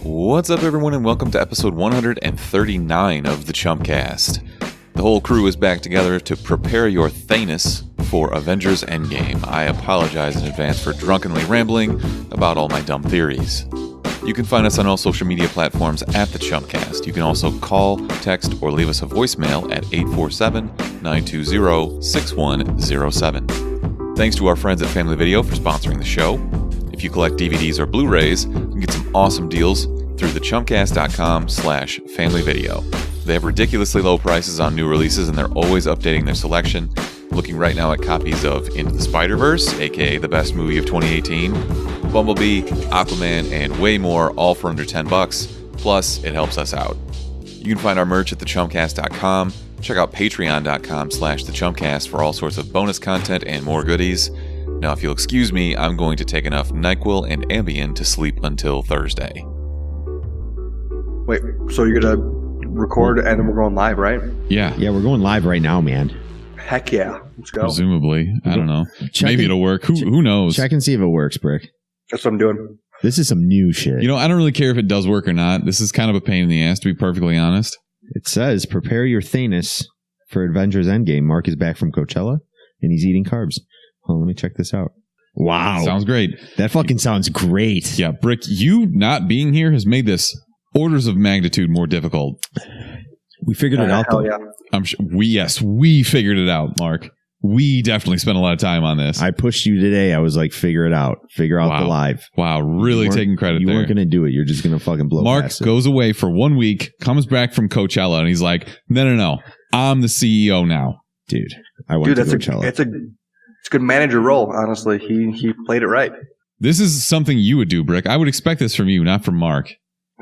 What's up, everyone, and welcome to episode 139 of the Chumpcast. The whole crew is back together to prepare your Thanus for Avengers Endgame. I apologize in advance for drunkenly rambling about all my dumb theories. You can find us on all social media platforms at the Chumpcast. You can also call, text, or leave us a voicemail at 847-920-6107. Thanks to our friends at Family Video for sponsoring the show. If you collect DVDs or Blu-rays, you can get some awesome deals through thechumpcast.com/familyvideo. They have ridiculously low prices on new releases, and they're always updating their selection. Looking right now at copies of Into the Spider-Verse, aka the best movie of 2018, Bumblebee, Aquaman, and way more, all for under $10. Plus, it helps us out. You can find our merch at thechumpcast.com. Check out patreon.com/thechumpcast for all sorts of bonus content and more goodies. Now, if you'll excuse me, I'm going to take enough NyQuil and Ambien to sleep until Thursday. Wait, so you're going to record and then we're going live, right? Yeah, we're going live right now, man. Heck yeah. Let's go. Presumably. I don't know. Maybe it'll work. Who knows? Check and see if it works, Brick. That's what I'm doing. This is some new shit. You know, I don't really care if it does work or not. This is kind of a pain in the ass, to be perfectly honest. It says, prepare your Thanus for Avengers Endgame. Mark is back from Coachella, and he's eating carbs. Hold on, let me check this out. Wow. Sounds great. That fucking sounds great. Yeah, Brick, you not being here has made this orders of magnitude more difficult. We figured it out, though. Yeah. I'm sure we figured it out, Mark. We definitely spent a lot of time on this. I pushed you today. I was like, figure it out. Figure out the live. Wow, really taking credit there. You weren't going to do it. You're just going to fucking blow Mark past it. goes away for 1 week, comes back from Coachella, and he's like, no. I'm the CEO now. Dude, I went to Coachella. It's a good manager role, honestly. He played it right. This is something you would do, Brick. I would expect this from you, not from Mark.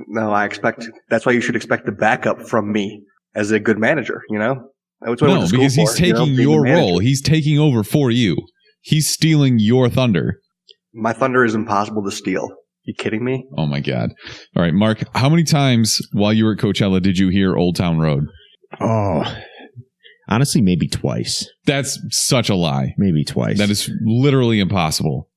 No, that's why you should expect the backup from me as a good manager, you know? That's what I went to school because he's for, taking your role. He's taking over for you. He's stealing your thunder. My thunder is impossible to steal. You kidding me? Oh my God. All right, Mark, how many times while you were at Coachella did you hear Old Town Road? Oh, honestly, maybe twice. That's such a lie. Maybe twice. That is literally impossible.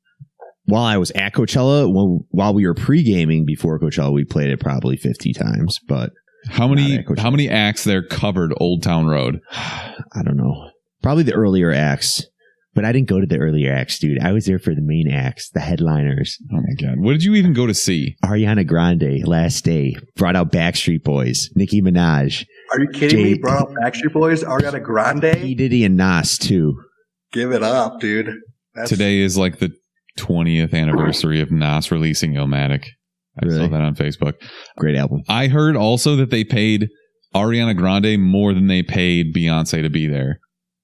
While I was at Coachella, while we were pre-gaming before Coachella, we played it probably 50 times. But how many acts there covered Old Town Road? I don't know. Probably the earlier acts. But I didn't go to the earlier acts, dude. I was there for the main acts, the headliners. Oh my God. What did you even go to see? Ariana Grande, Last Day. Brought out Backstreet Boys. Nicki Minaj. Are you kidding me? Brought out Backstreet Boys, Ariana Grande? P. Diddy and Nas, too. Give it up, dude. Today is like the 20th anniversary of Nas releasing Illmatic. I saw that on Facebook. Great album. I heard also that they paid Ariana Grande more than they paid Beyonce to be there.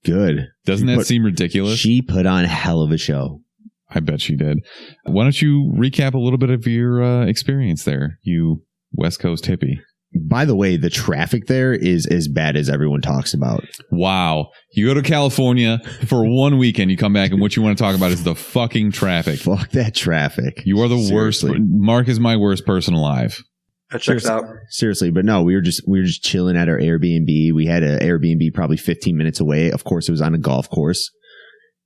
Good. Doesn't that seem ridiculous? She put on a hell of a show. I bet she did. Why don't you recap a little bit of your experience there, you West Coast hippie? By the way, the traffic there is as bad as everyone talks about. Wow. You go to California for 1 weekend, you come back, and what you want to talk about is the fucking traffic. Fuck that traffic. You are the worst. Mark is my worst person alive. That checks out. Seriously, but no, we were just chilling at our Airbnb. We had an Airbnb probably 15 minutes away. Of course, it was on a golf course.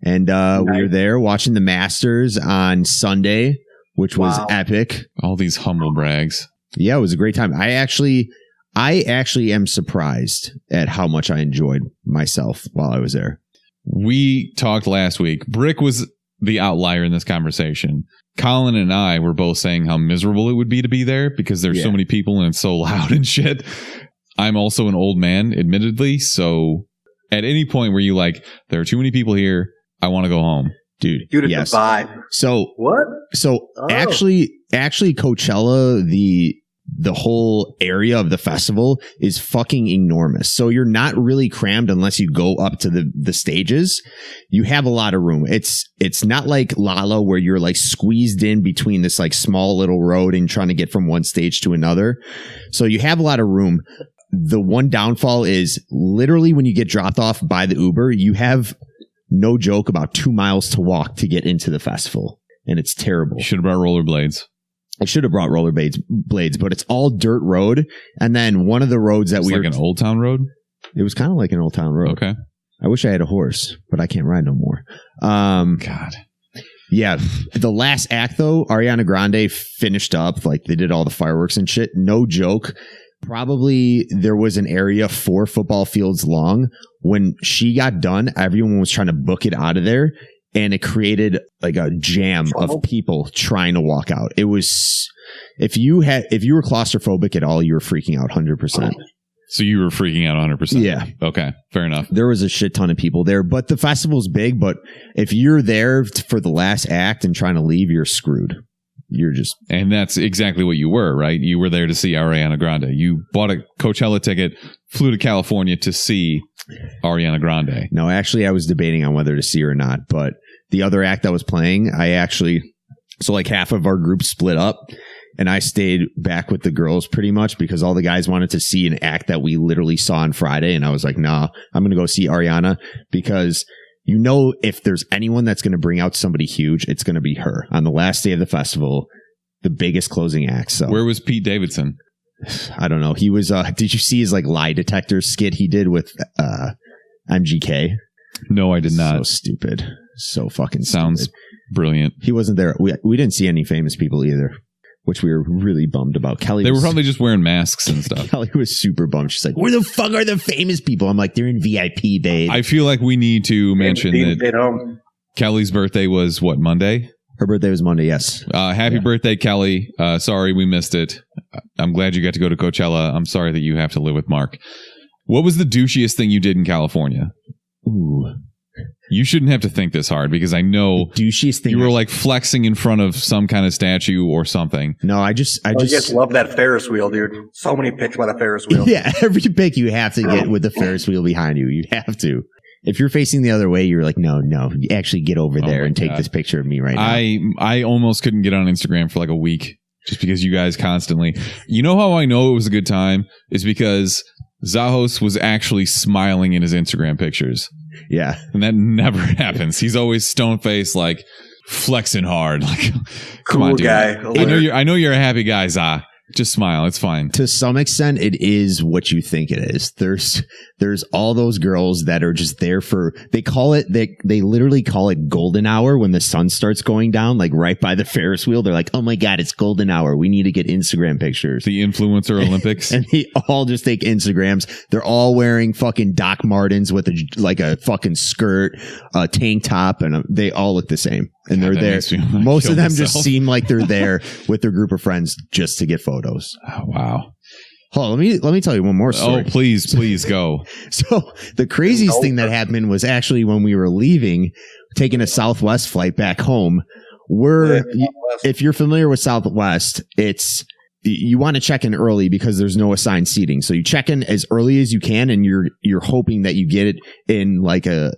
And we were there watching the Masters on Sunday, which was epic. All these humble brags. Yeah, it was a great time. I actually am surprised at how much I enjoyed myself while I was there. We talked last week. Brick was the outlier in this conversation. Colin and I were both saying how miserable it would be to be there because there's so many people and it's so loud and shit. I'm also an old man, admittedly. So at any point where you like, there are too many people here, I want to go home. Dude, it's a vibe. So what? So actually Coachella, the whole area of the festival is fucking enormous. So you're not really crammed unless you go up to the stages. You have a lot of room. It's not like Lala where you're like squeezed in between this like small little road and trying to get from one stage to another. So you have a lot of room. The one downfall is literally when you get dropped off by the Uber, you have no joke about 2 miles to walk to get into the festival. And it's terrible. You should have brought rollerblades. I should have brought rollerblades, but it's all dirt road. And then one of the roads that it's like an Old Town Road? It was kind of like an Old Town Road. Okay. I wish I had a horse, but I can't ride no more. God. Yeah. The last act, though, Ariana Grande finished up. Like, they did all the fireworks and shit. No joke. Probably there was an area 4 football fields long. When she got done, everyone was trying to book it out of there. And it created like a jam of people trying to walk out. It was, if you were claustrophobic at all, you were freaking out 100%. So you were freaking out 100%. Yeah. Okay. Fair enough. There was a shit ton of people there, but the festival's big. But if you're there for the last act and trying to leave, you're screwed. You're just. And that's exactly what you were, right? You were there to see Ariana Grande. You bought a Coachella ticket, flew to California to see Ariana Grande. No, actually, I was debating on whether to see her or not. But the other act that was playing, so like half of our group split up. And I stayed back with the girls pretty much because all the guys wanted to see an act that we literally saw on Friday. And I was like, nah, I'm going to go see Ariana because if there's anyone that's going to bring out somebody huge, it's going to be her on the last day of the festival, the biggest closing act. So where was Pete Davidson? I don't know. He was, did you see his like lie detector skit he did with MGK? No, I did not. So stupid. So fucking sounds stupid. Brilliant. He wasn't there. We didn't see any famous people either, which we were really bummed about. They were probably just wearing masks and stuff. Kelly was super bummed. She's like, where the fuck are the famous people? I'm like, they're in VIP, babe. I feel like we need to mention that Kelly's birthday was what, Monday? Her birthday was Monday, yes. Happy birthday, Kelly. Sorry we missed it. I'm glad you got to go to Coachella. I'm sorry that you have to live with Mark. What was the douchiest thing you did in California? Ooh. You shouldn't have to think this hard because I know douchiest thing you were like flexing in front of some kind of statue or something. No, I just you guys love that Ferris wheel, dude. So many pics about a Ferris wheel. Yeah, every pic you have to get with the Ferris wheel behind you. You have to. If you're facing the other way, you're like, no, you actually get over there and take this picture of me right now. I almost couldn't get on Instagram for like a week just because you guys constantly. You know how I know it was a good time is because Zahos was actually smiling in his Instagram pictures. Yeah. And that never happens. He's always stone faced, like flexing hard. Like, come on, dude. Guy. I know you're a happy guy, Zah. Just smile. It's fine. To some extent, it is what you think it is. There's all those girls that are just there for, they literally call it golden hour when the sun starts going down, like right by the Ferris wheel. They're like, oh my God, it's golden hour. We need to get Instagram pictures. The influencer Olympics. And they all just take Instagrams. They're all wearing fucking Doc Martens with a fucking skirt, a tank top, and they all look the same. And they're there. Most of them just seem like they're there with their group of friends just to get photos. Oh, wow. Hold on, let me tell you one more story. Oh, please go. So the craziest thing that happened was actually when we were leaving, taking a Southwest flight back home. If you're familiar with Southwest, you want to check in early because there's no assigned seating. So you check in as early as you can, and you're hoping that you get it in like a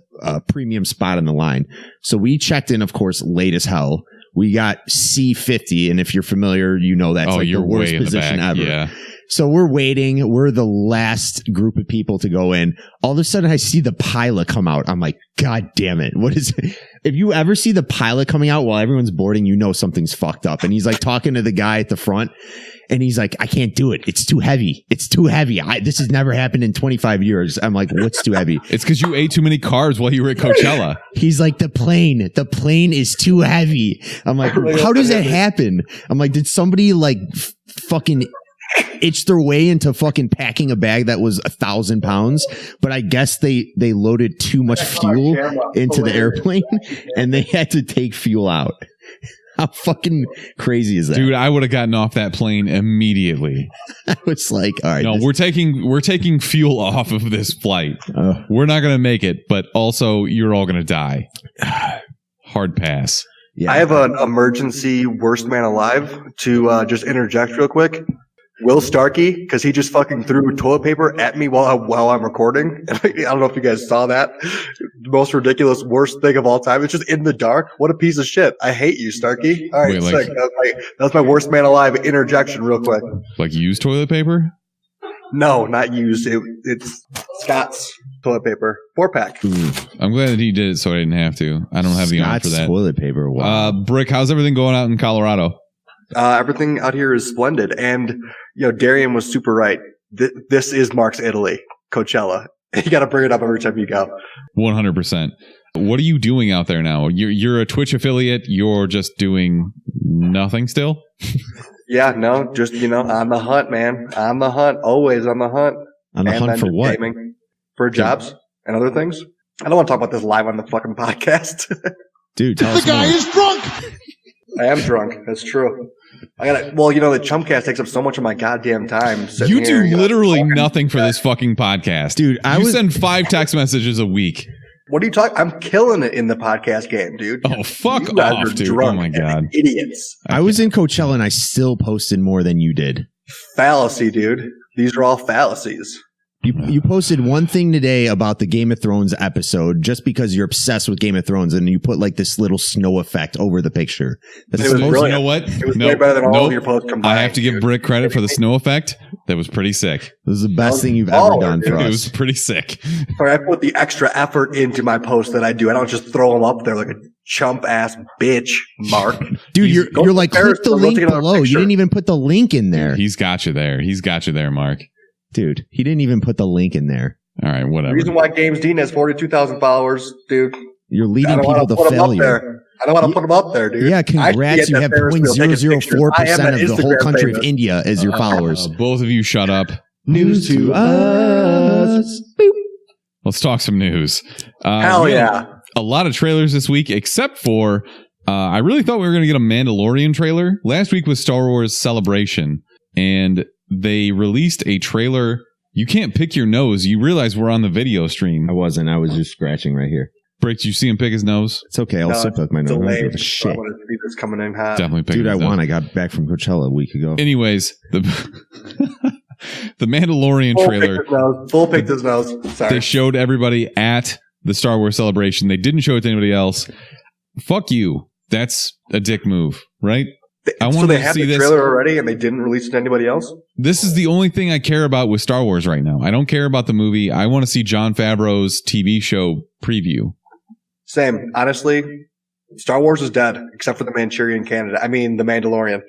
premium spot on the line. So we checked in, of course, late as hell. We got C50, and if you're familiar, you know that's like the worst position ever. Yeah. So we're waiting. We're the last group of people to go in. All of a sudden, I see the pilot come out. I'm like, God damn it. What is it? If you ever see the pilot coming out while everyone's boarding, you know something's fucked up. And he's like talking to the guy at the front. And he's like, I can't do it. It's too heavy. It's too heavy. This has never happened in 25 years. I'm like, what's too heavy? It's because you ate too many carbs while you were at Coachella. He's like, the plane is too heavy. I'm like, how does that happen? I'm like, did somebody like fucking itch their way into fucking packing a bag that was 1,000 pounds? But I guess they loaded too much fuel into the airplane and they had to take fuel out. How fucking crazy is that? Dude, I would have gotten off that plane immediately. I was like, all right. No, we're taking fuel off of this flight. We're not going to make it, but also you're all going to die. Hard pass. Yeah. I have an emergency worst man alive to just interject real quick. Will Starkey, because he just fucking threw toilet paper at me while I'm recording. I don't know if you guys saw that. The most ridiculous, worst thing of all time. It's just in the dark. What a piece of shit. I hate you, Starkey. All right, sick. That's my worst man alive interjection real quick. Like used toilet paper? No, not used. It's Scott's toilet paper. 4-pack. I'm glad that he did it so I didn't have to. I don't have the arm for that. Toilet paper. Wow. Brick, how's everything going out in Colorado? Everything out here is splendid. And, Darian was super right. This is Mark's Italy, Coachella. You got to bring it up every time you go. 100%. What are you doing out there now? You're a Twitch affiliate. You're just doing nothing still? Yeah, no, just, on the hunt, man. On the hunt. Always on the hunt. On the hunt for what? For jobs and other things. I don't want to talk about this live on the fucking podcast. Dude, tell us The guy more. is drunk. I am drunk. That's true. The Chumpcast takes up so much of my goddamn time. You do literally nothing for this fucking podcast. Dude, you send 5 text messages a week. What are you talking? I'm killing it in the podcast game, dude. Oh, fuck You guys off, are dude. drunk Oh, my God. and idiots. I was in Coachella and I still posted more than you did. Fallacy, dude. These are all fallacies. You posted one thing today about the Game of Thrones episode just because you're obsessed with Game of Thrones and you put like this little snow effect over the picture. That's It was the most- brilliant. You know what? It was way better than all of your posts combined. I have to give Brick credit for the snow effect. That was pretty sick. This is the best was thing you've baller, ever done for dude. It was us. pretty sick. Sorry, I put the extra effort into my posts that I do. I don't just throw them up there like a chump ass bitch, Mark. Dude, you're like, click the link looking at our below. You picture. didn't even put the link in there. He's got you there. He's got you there, Mark. Dude, he didn't even put the link in there. All right, The whatever. reason why Games Dean has 42,000 followers, dude. You're I leading don't people want to to put them up failure. there. I don't want to put them up there, dude. Yeah, I congrats. should You be have at Ferris wheel taking pictures. I am 0.004% at of the whole Instagram country of famous. India as your followers. Both of you shut up. News to us. Let's talk some news. Hell we had yeah. A lot of trailers this week, except for I really thought we were going to get a Mandalorian trailer. Last week was Star Wars Celebration, and they released a trailer. You can't pick your nose. You realize we're on the video stream. I wasn't. I was just scratching right here. Brick, did you see him pick his nose? It's okay. I'll No, sip with my nose. I don't give Delayed. a shit. I want to see this coming in hot. Definitely pick Dude, his I nose. won. I got back from Coachella a week ago. Anyways, the the Mandalorian trailer. Full picked his nose. Sorry. They showed everybody at the Star Wars Celebration. They didn't show it to anybody else. Fuck you. That's a dick move, right? I wanted so they to had see the this. trailer already and they didn't release it to anybody else? This is the only thing I care about with Star Wars right now. I don't care about the movie. I want to see Jon Favreau's TV show preview. Same. Honestly, Star Wars is dead, except for the Manchurian Candidate. I mean, the Mandalorian.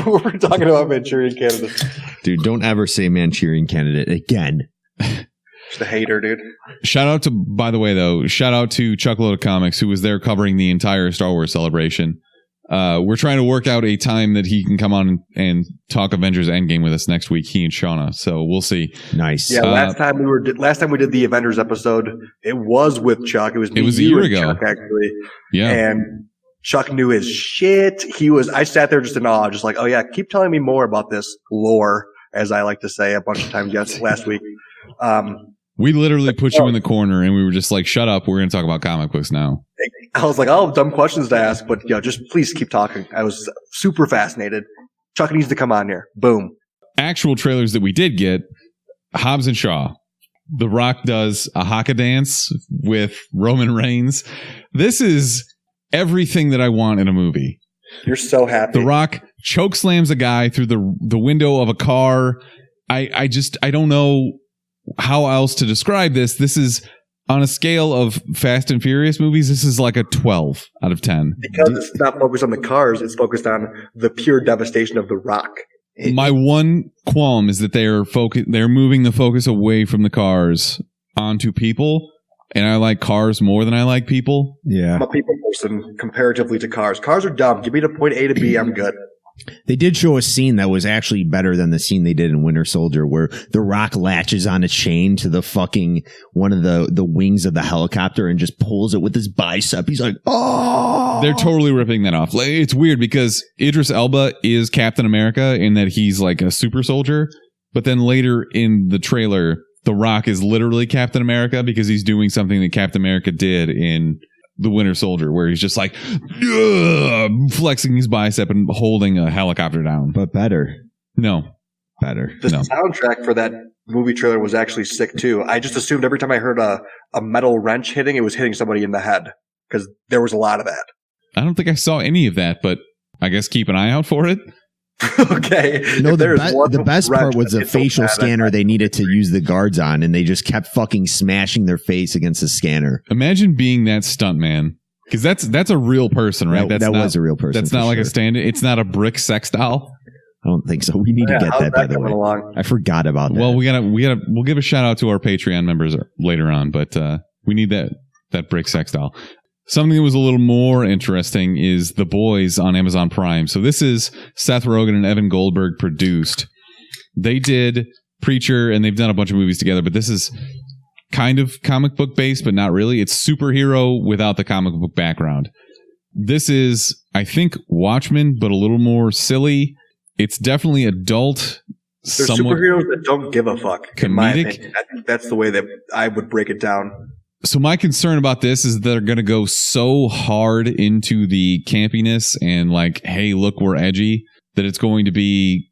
We're talking about Manchurian Candidate. Dude, don't ever say Manchurian Candidate again. Just a hater, dude. By the way, though, shout out to Chuckload of Comics, who was there covering the entire Star Wars Celebration. We're trying to work out a time that he can come on and talk Avengers Endgame with us next week, he and Shauna. So we'll see. Nice. Yeah, last time we did the Avengers episode, it was with Chuck. It was a you year and ago. Chuck, actually. Yeah. And Chuck knew his shit. I sat there just in awe, just like, oh yeah, keep telling me more about this lore, as I like to say a bunch of times last week. We literally put you in the corner and we were just like, shut up. We're going to talk about comic books now. I was like, oh, dumb questions to ask, but just please keep talking. I was super fascinated. Chuck needs to come on here. Boom. Actual trailers that we did get, Hobbs and Shaw. The Rock does a haka dance with Roman Reigns. This is everything that I want in a movie. You're so happy. The Rock chokeslams a guy through the window of a car. I don't know how else to describe this. This is on a scale of Fast and Furious movies. This is like a 12 out of 10. Because it's not focused on the cars, it's focused on the pure devastation of the Rock. My one qualm is that they're moving the focus away from the cars onto people, and I like cars more than I like people. Yeah. I'm a people person comparatively to cars. Cars are dumb. Give me to point A to B, I'm good. They did show a scene that was actually better than the scene they did in Winter Soldier, where the Rock latches on a chain to the fucking one of the wings of the helicopter and just pulls it with his bicep. He's like, oh! They're totally ripping that off. Like, it's weird because Idris Elba is Captain America in that he's like a super soldier, but then later in the trailer, The Rock is literally Captain America because he's doing something that Captain America did in The Winter Soldier, where he's just like flexing his bicep and holding a helicopter down. But better. No. Better. The No. soundtrack for that movie trailer was actually sick too. I just assumed every time I heard a metal wrench hitting, it was hitting somebody in the head because there was a lot of that. I don't think I saw any of that, but I guess keep an eye out for it. Okay. No, If there's one the best wrench part was that the hits so facial bad, scanner they needed to use the guards on, and they just kept fucking smashing their face against the scanner. Imagine being that stunt man. Because that's a real person, right? That was a real person. That's for not like sure. a stand-in. It's not a brick sex doll. I don't think so. We need to Yeah, get how's that, by the coming way. along? I forgot about that. Well, we'll give a shout out to our Patreon members later on, but we need that. that brick sex doll. Something that was a little more interesting is The Boys on Amazon Prime. So this is Seth Rogen and Evan Goldberg produced. They did Preacher, and they've done a bunch of movies together, but this is kind of comic book based, but not really. It's superhero without the comic book background. This is, I think, Watchmen, but a little more silly. It's definitely adult. They're superheroes that don't give a fuck. Comedic. In my opinion. I think that's the way that I would break it down. So my concern about this is they're going to go so hard into the campiness and like, hey, look, we're edgy, that it's going to be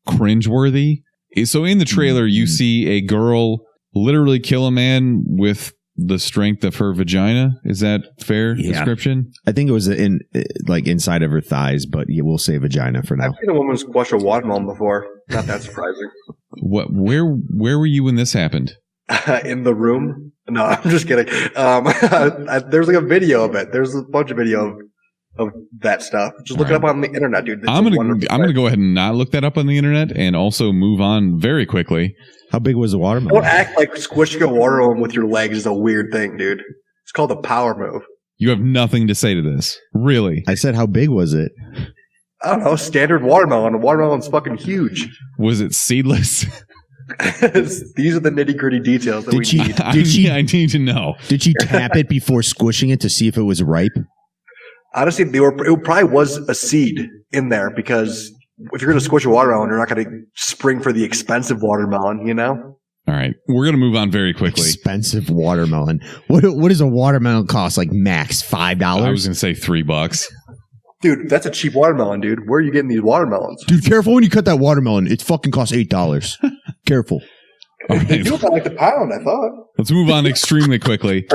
cringeworthy. So in the trailer, you see a girl literally kill a man with the strength of her vagina. Is that fair description? I think it was inside of her thighs, but we'll say vagina for now. I've seen a woman squash a watermelon before. Not that surprising. What? Where were you when this happened? In the room? No, I'm just kidding. There's like a video of it. There's a bunch of video of that stuff. Just look it up on the internet, dude. I'm gonna go ahead and not look that up on the internet, and also move on very quickly. How big was the watermelon? Don't act like squishing a watermelon with your legs is a weird thing, dude. It's called a power move. You have nothing to say to this, really. I said, how big was it? I don't know. Standard watermelon. A watermelon's fucking huge. Was it seedless? These are the nitty gritty details that I need to know. Did she tap it before squishing it to see if it was ripe? Honestly, it probably was a seed in there, because if you're going to squish a watermelon, you're not going to spring for the expensive watermelon, you know? All right. We're going to move on very quickly. Expensive watermelon. What does a watermelon cost? Like max $5? I was going to say $3. Dude, that's a cheap watermelon, dude. Where are you getting these watermelons? Dude, careful when you cut that watermelon. It fucking costs $8. Careful. They do it by like the pound, I thought. Let's move on extremely quickly.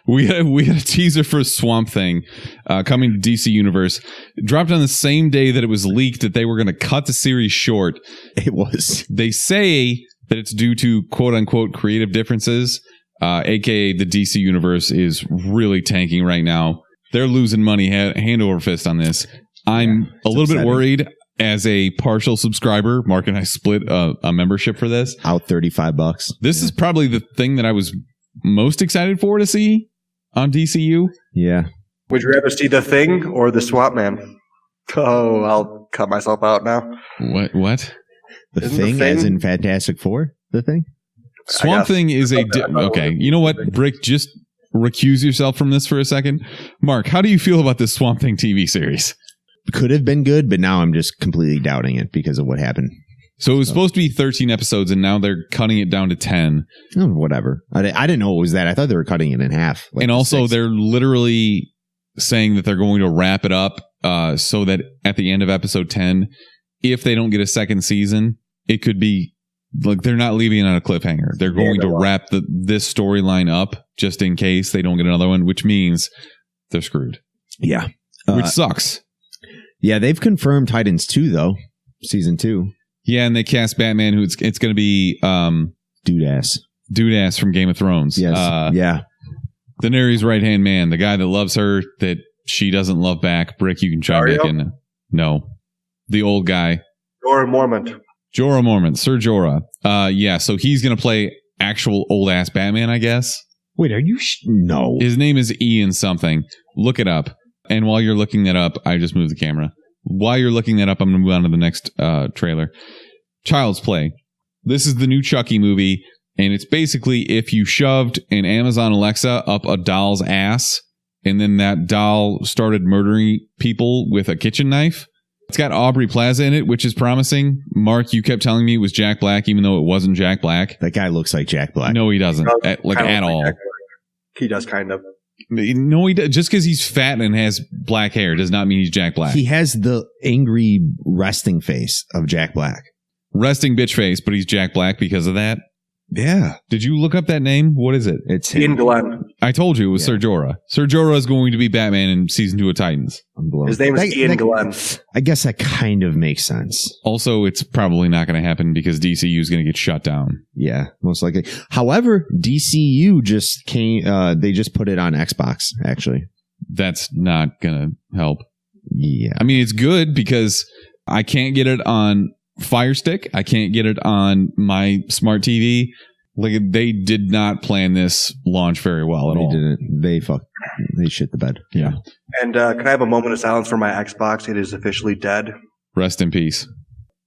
We had a teaser for Swamp Thing coming to DC Universe. Dropped on the same day that it was leaked that they were going to cut the series short. It was. They say that it's due to quote unquote creative differences, aka the DC Universe is really tanking right now. They're losing money hand over fist on this. I'm a little bit worried. As a partial subscriber, Mark and I split a membership for this. Out $35. This is probably the thing that I was most excited for to see on DCU. Yeah. Would you rather see The Thing or The Swamp Man? Oh, I'll cut myself out now. What? The Thing as in Fantastic Four? The Thing? Swamp Thing is okay. You know what, Brick? Just recuse yourself from this for a second. Mark, how do you feel about this Swamp Thing TV series? Could have been good, but now I'm just completely doubting it because of what happened. So it was supposed to be 13 episodes, and now they're cutting it down to 10. Oh, whatever. I didn't know it was that. I thought they were cutting it in half. And also, they're literally saying that they're going to wrap it up so that at the end of episode 10, if they don't get a second season, it could be like they're not leaving it on a cliffhanger. They're going to wrap this storyline up just in case they don't get another one, which means they're screwed. Yeah. Which sucks. Yeah, they've confirmed Titans 2, though. Season 2. Yeah, and they cast Batman, who it's going to be... Dude-ass from Game of Thrones. Yes. Yeah. Daenerys' right-hand man, the guy that loves her, that she doesn't love back. Brick, you can chime back in. No. The old guy. Jorah Mormont. Jorah Mormont. Sir Jorah. Yeah, so he's going to play actual old-ass Batman, I guess. Wait, are you... No. His name is Ian something. Look it up. And while you're looking that up, I just moved the camera. While you're looking that up, I'm going to move on to the next trailer. Child's Play. This is the new Chucky movie, and it's basically if you shoved an Amazon Alexa up a doll's ass, and then that doll started murdering people with a kitchen knife. It's got Aubrey Plaza in it, which is promising. Mark, you kept telling me it was Jack Black, even though it wasn't Jack Black. That guy looks like Jack Black. No, he doesn't. At all. He does, kind of. No, he does. Just because he's fat and has black hair does not mean he's Jack Black. He has the angry resting face of Jack Black. Resting bitch face, but he's Jack Black because of that. Yeah. Did you look up that name? What is it? It's Ian Glenn. I told you it was Sir Jorah. Sir Jorah is going to be Batman in season 2 of Titans. His name is Ian Glenn. I guess that kind of makes sense. Also, it's probably not going to happen because DCU is going to get shut down. Yeah, most likely. However, DCU just came. They just put it on Xbox. Actually, that's not going to help. Yeah, I mean it's good because I can't get it on Fire Stick. I can't get it on my smart TV. Like they did not plan this launch very well at all. They didn't. They shit the bed. Yeah. And can I have a moment of silence for my Xbox? It is officially dead. Rest in peace.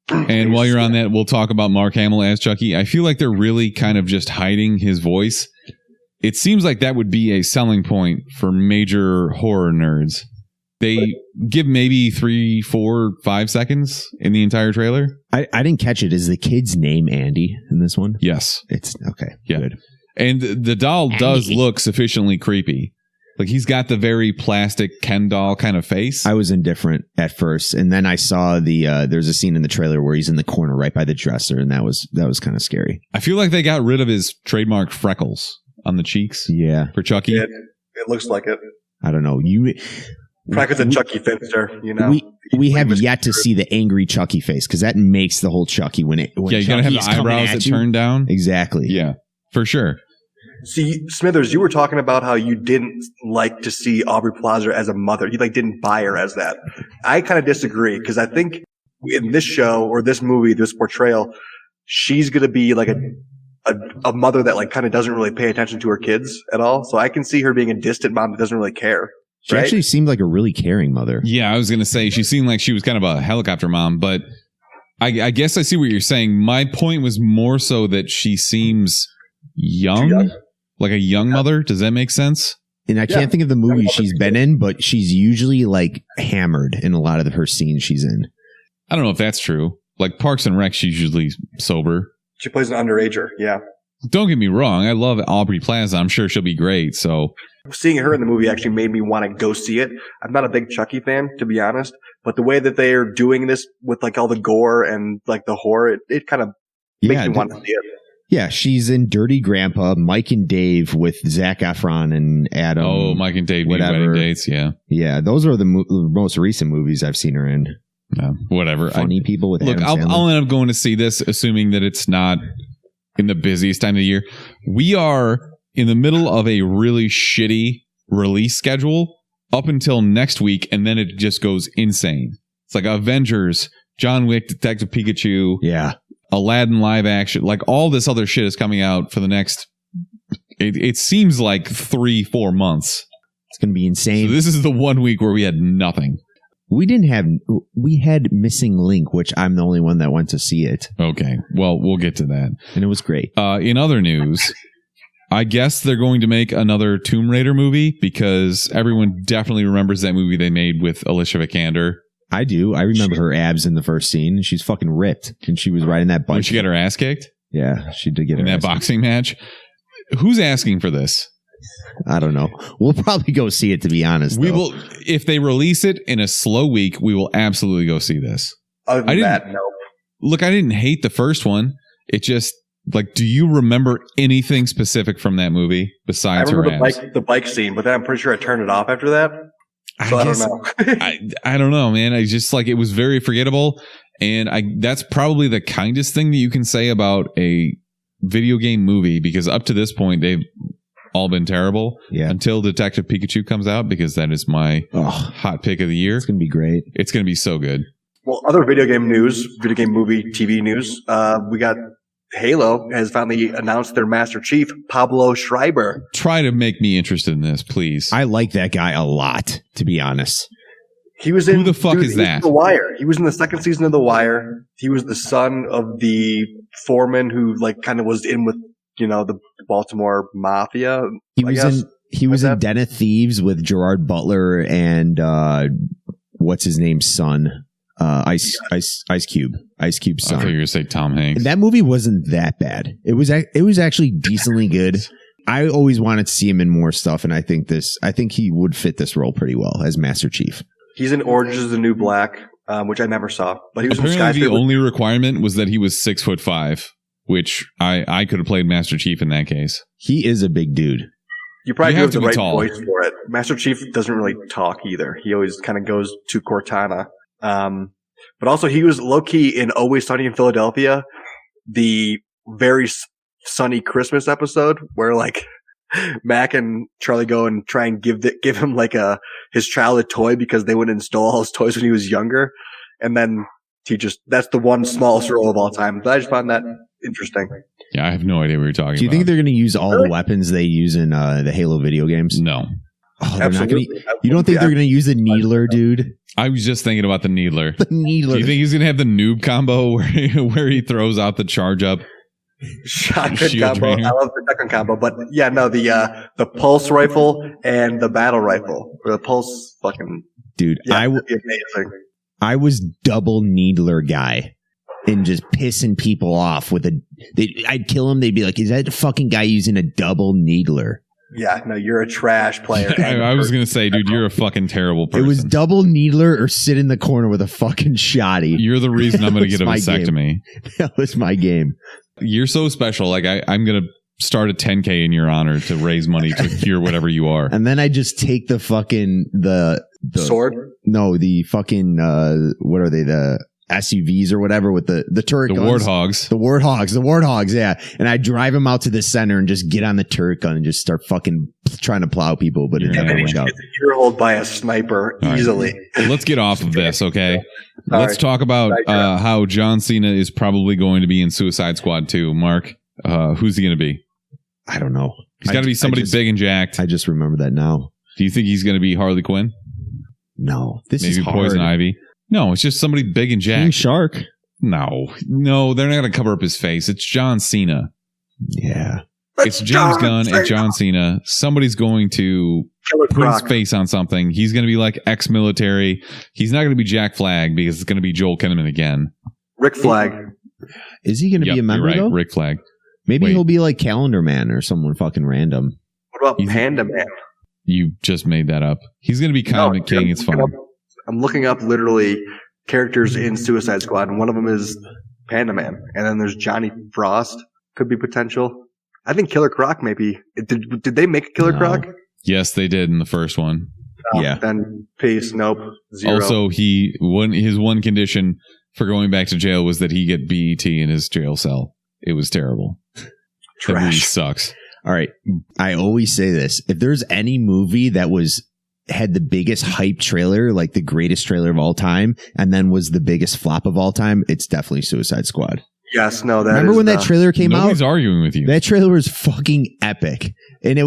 And while you're on that, we'll talk about Mark Hamill as Chucky. I feel like they're really kind of just hiding his voice. It seems like that would be a selling point for major horror nerds. They give maybe 3, 4, 5 seconds in the entire trailer. I didn't catch it. Is the kid's name Andy in this one? Yes. It's okay. Yeah. Good. And the doll does look sufficiently creepy. Like he's got the very plastic Ken doll kind of face. I was indifferent at first, and then I saw there's a scene in the trailer where he's in the corner right by the dresser, and that was kind of scary. I feel like they got rid of his trademark freckles on the cheeks. Yeah. For Chucky. It looks like it. I don't know. Practice a Chucky Finster, you know. We have yet to see the angry Chucky face because that makes the whole Chucky when you gotta have the eyebrows that turn down. Exactly. Yeah, for sure. See, Smithers, you were talking about how you didn't like to see Aubrey Plaza as a mother. You didn't buy her as that. I kind of disagree because I think in this show or this movie, this portrayal, she's going to be like a mother that kind of doesn't really pay attention to her kids at all. So I can see her being a distant mom that doesn't really care. She actually seemed like a really caring mother. Yeah, I was going to say she seemed like she was kind of a helicopter mom, but I guess I see what you're saying. My point was more so that she seems young. Like a young mother? Does that make sense? And I can't think of the movie she's been in, but she's usually hammered in a lot of her scenes she's in. I don't know if that's true. Like Parks and Rec, she's usually sober. She plays an underager, yeah. Don't get me wrong. I love Aubrey Plaza. I'm sure she'll be great. So seeing her in the movie actually made me want to go see it. I'm not a big Chucky fan, to be honest, but the way that they are doing this with all the gore and the horror, it kind of makes me want to see it. Yeah, she's in Dirty Grandpa, Mike and Dave with Zac Efron and Adam. Oh, Mike and Dave need wedding dates, yeah. Yeah, those are the most recent movies I've seen her in. No, whatever. Funny people with Adam Sandler. I'll end up going to see this, assuming that it's not in the busiest time of the year. We are in the middle of a really shitty release schedule up until next week, and then it just goes insane. It's like Avengers, John Wick, Detective Pikachu. Yeah. Aladdin live action, all this other shit is coming out for the next, it seems like 3-4 months. It's going to be insane. So this is the 1 week where we had nothing. We had Missing Link, which I'm the only one that went to see it. Okay. Well, we'll get to that. And it was great. In other news, I guess they're going to make another Tomb Raider movie because everyone definitely remembers that movie they made with Alicia Vikander. I do. I remember her abs in the first scene. She's fucking ripped. And she was riding that bike. Did she get her ass kicked? Yeah, she did get in her that boxing match. Who's asking for this? I don't know. We'll probably go see it, to be honest. We will, if they release it in a slow week, we will absolutely go see this. Other than that, no. Look, I didn't hate the first one. It just, do you remember anything specific from that movie besides her abs? The bike scene, but then I'm pretty sure I turned it off after that. So I don't know. I don't know, man. I just it was very forgettable. And that's probably the kindest thing that you can say about a video game movie, because up to this point, they've all been terrible until Detective Pikachu comes out, because that is my hot pick of the year. It's going to be great. It's going to be so good. Well, other video game news, video game movie, TV news. We got Halo has finally announced their Master Chief, Pablo Schreiber. Try to make me interested in this, please. I like that guy a lot, to be honest. He was in. Who the fuck is that? The Wire. He was in the second season of The Wire. He was the son of the foreman who kind of was in with the Baltimore Mafia. He was in Den of Thieves with Gerard Butler and what's his name's son. Ice Cube's son. I thought you were going to say Tom Hanks. That movie wasn't that bad. It was actually decently good. I always wanted to see him in more stuff, and I think he would fit this role pretty well as Master Chief. He's in Orange is the New Black, which I never saw, but he was apparently in Skyscraper. The only requirement was that he was 6'5", which I could have played Master Chief in that case. He is a big dude. You probably have the right tall. voice for it. Master Chief doesn't really talk either. He always kind of goes to Cortana. But also he was low-key in Always Sunny in Philadelphia, the very sunny Christmas episode where Mac and Charlie go and try and give him his childhood toy because they wouldn't install all his toys when he was younger. And then that's the one smallest role of all time. But I just found that interesting. Yeah, I have no idea what you're talking about. Do you think they're going to use all the weapons they use in the Halo video games? No. Oh, they're not gonna, you don't think they're going to use the Needler, dude? I was just thinking about the Needler. The Needler. Do you think he's going to have the noob combo where he throws out the charge up? Shotgun Shield combo. trainer. I love the shotgun combo, but yeah, no, the pulse rifle and the battle rifle. Or the pulse fucking Dude, yeah, that'd be amazing. I was double Needler guy and just pissing people off with I'd kill him. They'd be like, is that fucking guy using a double Needler? Yeah, no, you're a trash player. I was going to say, dude, you're a fucking terrible person. It was double Needler or sit in the corner with a fucking shotty. You're the reason I'm going to get a vasectomy. That was my game. You're so special. Like I'm going to start a 10K in your honor to raise money to cure whatever you are. And then I just take the fucking the sword. No, the fucking what are they? The SUVs or whatever with the turret The guns. warthogs. The warthogs, yeah. And I drive them out to the center and just get on the turret gun and just start fucking trying to plow people, but it Yeah, never And worked out. you're held by a sniper All right. easily. Let's get off of this, okay? All Let's right. talk about how John Cena is probably going to be in Suicide Squad 2. Mark, who's he going to be? I don't know. He's got to be somebody big and jacked. I just remember that now. Do you think he's going to be Harley Quinn? No, this Maybe is hard. Poison Ivy? No, it's just somebody big and King jacked. Shark. No, they're not going to cover up his face. It's John Cena. Yeah. It's James Gunn and John Cena. Somebody's going to Killer put Croc. his face on something. He's going to be like ex-military. He's not going to be Jack Flag because it's going to be Joel Kinnaman again. Rick Flag. Is he going to be a member you're right, though? Rick Flag. Maybe Wait. he'll be like Calendar Man or someone fucking random. What about He's- Panda Man? You just made that up. He's going to be No, Condiment King. It's fine. I'm looking up literally characters in Suicide Squad, and one of them is Panda Man. And then there's Johnny Frost. Could be potential. I think Killer Croc maybe. Did they make a Killer No. Croc? Yes, they did in the first one. No, Yeah. Then peace. Nope. Zero. Also, his one condition for going back to jail was that he get BET in his jail cell. It was terrible. That movie trash. sucks. All right. I always say this. If there's any movie that had the biggest hype trailer, like the greatest trailer of all time, and then was the biggest flop of all time, it's definitely Suicide Squad. Yes. No. That Remember is when the- that trailer came Nobody's out? arguing with you. That trailer was fucking epic. And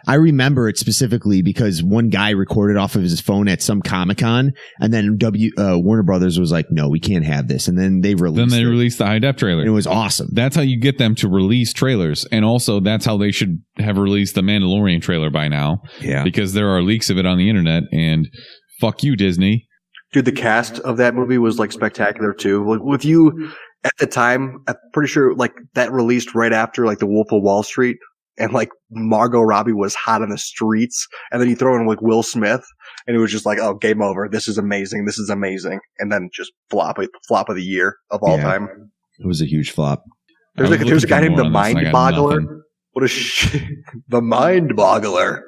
I remember it specifically because one guy recorded off of his phone at some Comic-Con, and then Warner Brothers was like, no, we can't have this. And then they released it. released the high def trailer. And it was awesome. That's how you get them to release trailers. And also, that's how they should have released the Mandalorian trailer by now. Yeah. Because there are leaks of it on the internet. And fuck you, Disney. Dude, the cast of that movie was like spectacular too. Like, with you at the time, I'm pretty sure like that released right after like The Wolf of Wall Street, and like Margot Robbie was hot on the streets, and then you throw in like Will Smith, and it was just like, oh, game over. This is amazing. This is amazing. And then just flop of the year of all Yeah. time. It was a huge flop. There's I was there's a guy looking named the more on this Mind and I got Boggler. nothing. What a the Mind Boggler.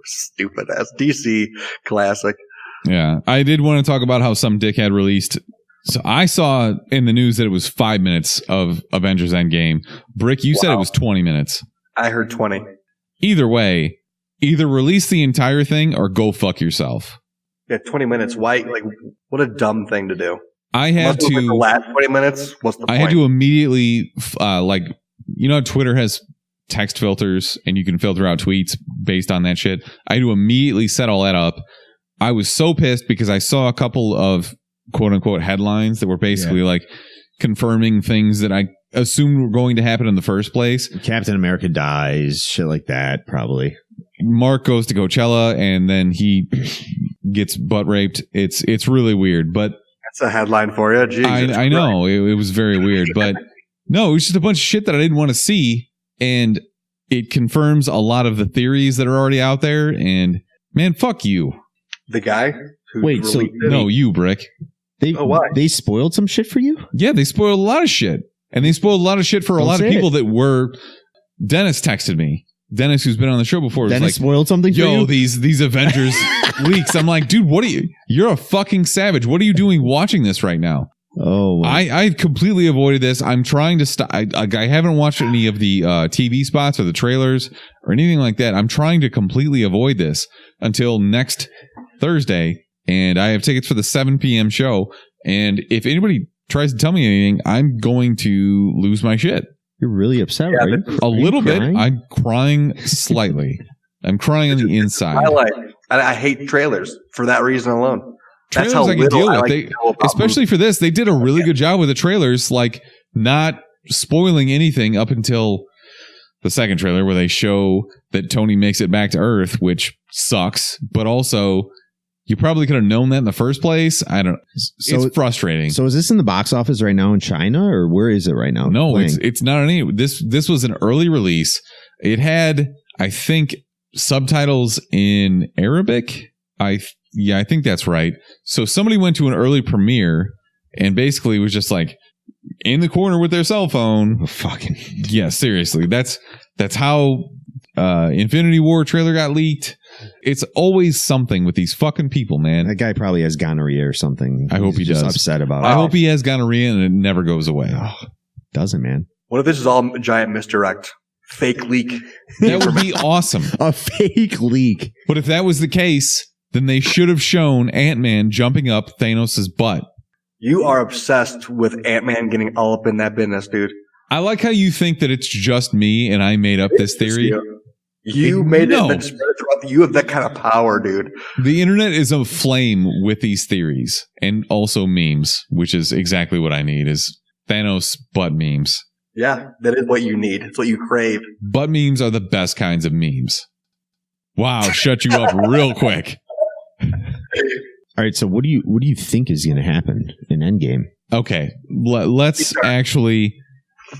Stupid ass DC classic. Yeah. I did want to talk about how some dickhead released. So I saw in the news that it was 5 minutes of Avengers Endgame. Brick, you said it was 20 minutes. I heard 20. Either way, either release the entire thing or go fuck yourself. Yeah, 20 minutes. Why? Like, what a dumb thing to do. I had Unless it was, like, the to. last 20 minutes. What's the I point? had to immediately, how Twitter has text filters and you can filter out tweets based on that shit. I had to immediately set all that up. I was so pissed because I saw a couple of quote unquote headlines that were basically like confirming things that I assumed were going to happen in the first place. Captain America dies, shit like that, probably. Mark goes to Coachella and then he gets butt raped. It's really weird, but That's a headline for you. Jesus I know it was very weird, but no, it was just a bunch of shit that I didn't want to see, and it confirms a lot of the theories that are already out there. And man, fuck you. The guy who Wait, so released it? No, you, Brick. why? They spoiled some shit for you? Yeah, they spoiled a lot of shit, and they spoiled a lot of shit for a Don't lot of say people that were. Dennis texted me. Dennis, who's been on the show before, was Dennis like, spoiled something for "Yo, you? these Avengers leaks." I'm like, dude, what are you? You're a fucking savage. What are you doing watching this right now? Oh, I completely avoided this. I'm trying to stop. I haven't watched any of the TV spots or the trailers or anything like that. I'm trying to completely avoid this until next Thursday, and I have tickets for the 7 p.m. show. And if anybody tries to tell me anything, I'm going to lose my shit. You're really upset, right? A little bit. I'm crying slightly. I'm crying on the inside. I hate trailers for that reason alone. That's Trailers how I can deal with. like Especially for this, they did a really good job with the trailers, like not spoiling anything up until the second trailer where they show that Tony makes it back to Earth, which sucks, but also you probably could have known that in the first place. It's frustrating. So is this in the box office right now in China, or where is it right now? No, it's not any. This was an early release. It had, I think, subtitles in Arabic. I think that's right. So somebody went to an early premiere and basically was just like in the corner with their cell phone. Oh, fucking yeah, seriously. That's how Infinity War trailer got leaked. It's always something with these fucking people, man. That guy probably has gonorrhea or something. I hope he just does. Upset about it. I hope he has gonorrhea and it never goes away. Oh, doesn't, man. What if this is all a giant misdirect? Fake leak. That would be awesome. A fake leak. But if that was the case, then they should have shown Ant-Man jumping up Thanos' butt. You are obsessed with Ant-Man getting all up in that business, dude. I like how you think that it's just me and I made up this theory. You made it. And spread it throughout. You have that kind of power, dude. The internet is aflame with these theories and also memes, which is exactly what I need is Thanos butt memes. Yeah, that is what you need. It's what you crave. Butt memes are the best kinds of memes. Wow, shut you up real quick. All right, so what do you think is going to happen in Endgame? Okay, let's actually.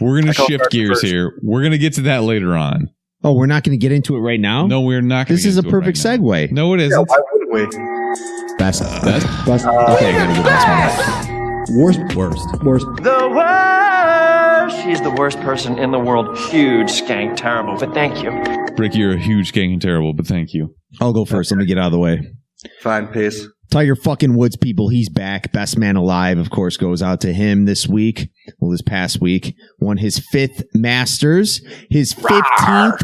We're going to shift gears here. We're going to get to that later on. Oh, we're not going to get into it right now? No, we're not going to. This is a perfect segue. No, it isn't. Yeah, why wouldn't we? Best. Okay, I'm going to go best. worst. The worst. She's the worst person in the world. Huge, skank, terrible. But thank you. Rick, you're a huge gang and terrible, but thank you. I'll go first. Let me get out of the way. Fine, peace. Tiger fucking Woods, people. He's back. Best man alive, of course, goes out to him this week. Well, this past week. Won his 5th Masters, his 15th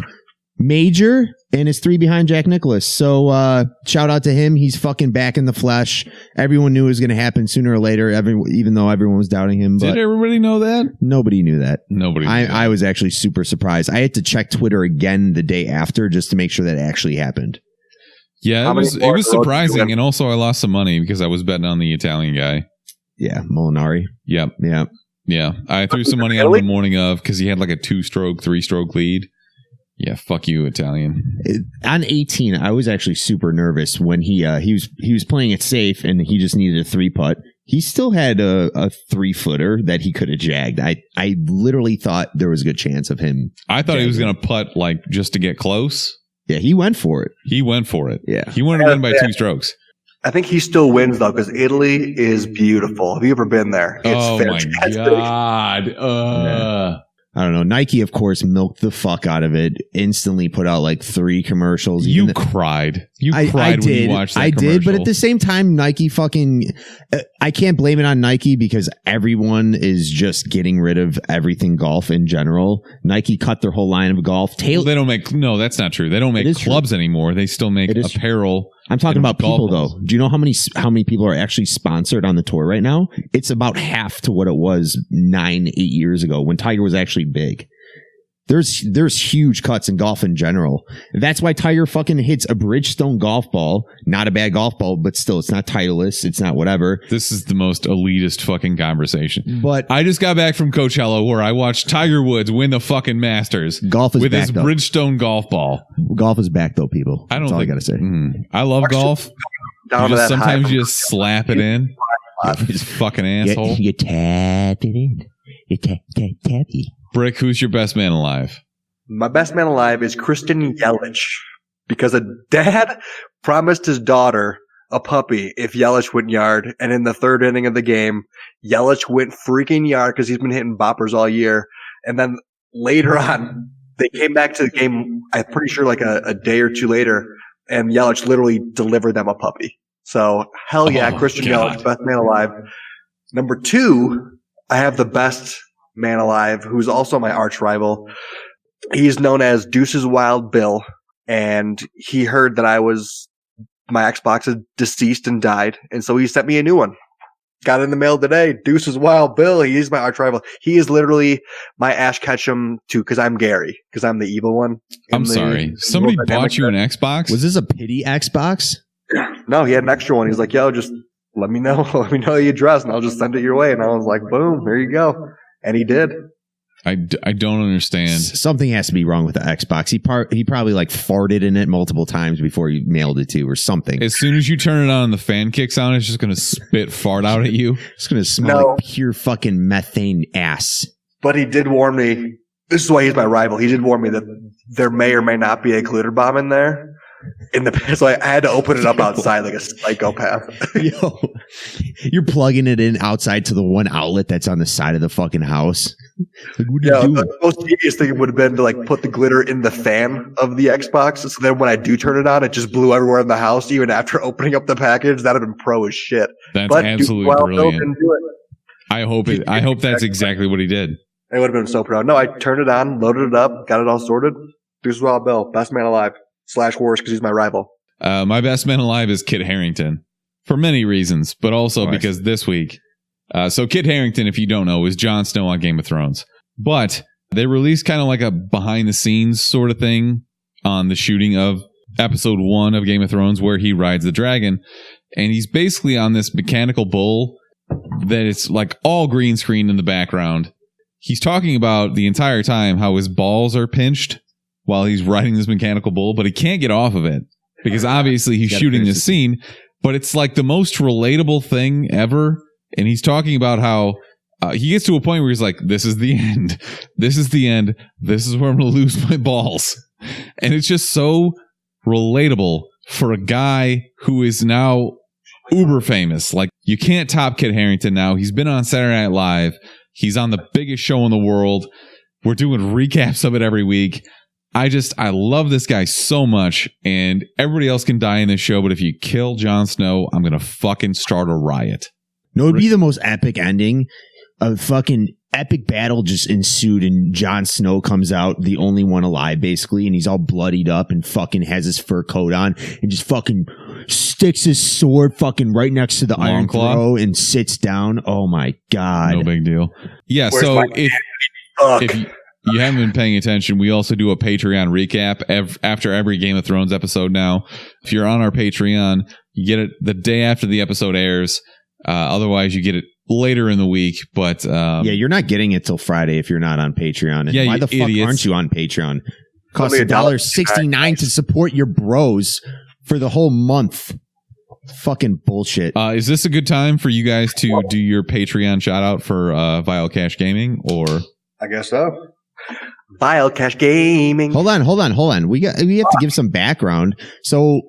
major, and his 3 behind Jack Nicklaus. So shout out to him. He's fucking back in the flesh. Everyone knew it was going to happen sooner or later, even though everyone was doubting him. But did everybody know that? Nobody knew that. Nobody knew I was actually super surprised. I had to check Twitter again the day after just to make sure that actually happened. Yeah, it was surprising, and also I lost some money because I was betting on the Italian guy. Yeah, Molinari. Yep. Yeah. Yeah. I threw some money out the morning of because he had like a 2-stroke, 3-stroke lead. Yeah, fuck you, Italian. On 18, I was actually super nervous when he was playing it safe and he just needed a 3-putt. He still had a 3-footer that he could have jagged. I literally thought there was a good chance of him. I thought he was going to putt like just to get close. Yeah, he went for it. Yeah. He wanted to win by 2 strokes. I think he still wins, though, because Italy is beautiful. Have you ever been there? It's fantastic. My God. I don't know. Nike, of course, milked the fuck out of it. Instantly put out like 3 commercials. You cried. You cried when you watched that I commercial. did, but at the same time, Nike fucking... I can't blame it on Nike because everyone is just getting rid of everything golf in general. Nike cut their whole line of golf. Well, they don't make... No, that's not true. They don't make clubs anymore. They still make apparel. I'm talking about people, balls. though. Do you know how many people are actually sponsored on the tour right now? It's about half to what it was 9-8 years ago when Tiger was actually big. There's huge cuts in golf in general. That's why Tiger fucking hits a Bridgestone golf ball. Not a bad golf ball, but still, it's not Titleist. It's not whatever. This is the most elitist fucking conversation. But I just got back from Coachella where I watched Tiger Woods win the fucking Masters. Golf is with back, his though. Bridgestone golf ball. Golf is back, though, people. That's all I got to say. I love golf. Sometimes you just slap it in. You fucking asshole. You tap it in. You tap it. Brick, who's your best man alive? My best man alive is Christian Yelich, because a dad promised his daughter a puppy if Yelich went yard, and in the 3rd inning of the game, Yelich went freaking yard because he's been hitting boppers all year. And then later on, they came back to the game, I'm pretty sure like a day or 2 later, and Yelich literally delivered them a puppy. So, hell yeah, Christian Yelich, best man alive. Number 2, I have the best man alive, who's also my arch rival. He's known as Deuce's Wild Bill, and he heard that my Xbox is deceased and died, and so he sent me a new one. got in the mail today. Deuces Wild Bill. He is my arch rival. He is literally my Ash Ketchum too, because I'm Gary, because I'm the evil one. I'm sorry. Somebody bought you an Xbox? Was this a pity Xbox? No, he had an extra one. He's like, yo, just let me know. Let me know the address, and I'll just send it your way. And I was like, boom, there you go. And he did. I don't understand. Something has to be wrong with the Xbox. He probably like farted in it multiple times before you mailed it to or something. As soon as you turn it on and the fan kicks on, it's just going to spit fart out at you. It's going to smell like pure fucking methane ass. But he did warn me. This is why he's my rival. He did warn me that there may or may not be a glitter bomb in there. So I had to open it up outside like a psychopath. Yo, you're plugging it in outside to the one outlet that's on the side of the fucking house. Like, what are you doing? The most genius thing would have been to like put the glitter in the fan of the Xbox. So then when I do turn it on, it just blew everywhere in the house. Even after opening up the package, that'd have been pro as shit. That's absolutely brilliant. I hope that's exactly what he did. I would have been so proud. No, I turned it on, loaded it up, got it all sorted. Deuces Wild Bill, best man alive. / worse because he's my rival. My best man alive is Kit Harington for many reasons, but also because this week. So Kit Harington, if you don't know, is Jon Snow on Game of Thrones. But they released kind of like a behind the scenes sort of thing on the shooting of episode 1 of Game of Thrones where he rides the dragon. And he's basically on this mechanical bull that it's like all green screen in the background. He's talking about the entire time how his balls are pinched while he's riding this mechanical bull, but he can't get off of it because obviously he's shooting this scene, but it's like the most relatable thing ever. And he's talking about how he gets to a point where he's like, this is the end. This is the end. This is where I'm going to lose my balls. And it's just so relatable for a guy who is now uber famous. Like, you can't top Kit Harington now. He's been on Saturday Night Live. He's on the biggest show in the world. We're doing recaps of it every week. I love this guy so much, and everybody else can die in this show, but if you kill Jon Snow, I'm going to fucking start a riot. No, it'd be the most epic ending. A fucking epic battle just ensued, and Jon Snow comes out, the only one alive, basically, and he's all bloodied up and fucking has his fur coat on and just fucking sticks his sword fucking right next to the Iron Claw and sits down. Oh my God. No big deal. Yeah, so if you haven't been paying attention, we also do a Patreon recap after every Game of Thrones episode now. If you're on our Patreon, you get it the day after the episode airs. Otherwise, you get it later in the week. But you're not getting it till Friday if you're not on Patreon. And why the fuck aren't you on Patreon? Costs $1.69 to support your bros for the whole month. Fucking bullshit. Is this a good time for you guys to do your Patreon shout out for Vile Cash Gaming? Or I guess so. Vile Cash Gaming. Hold on. We have to give some background. So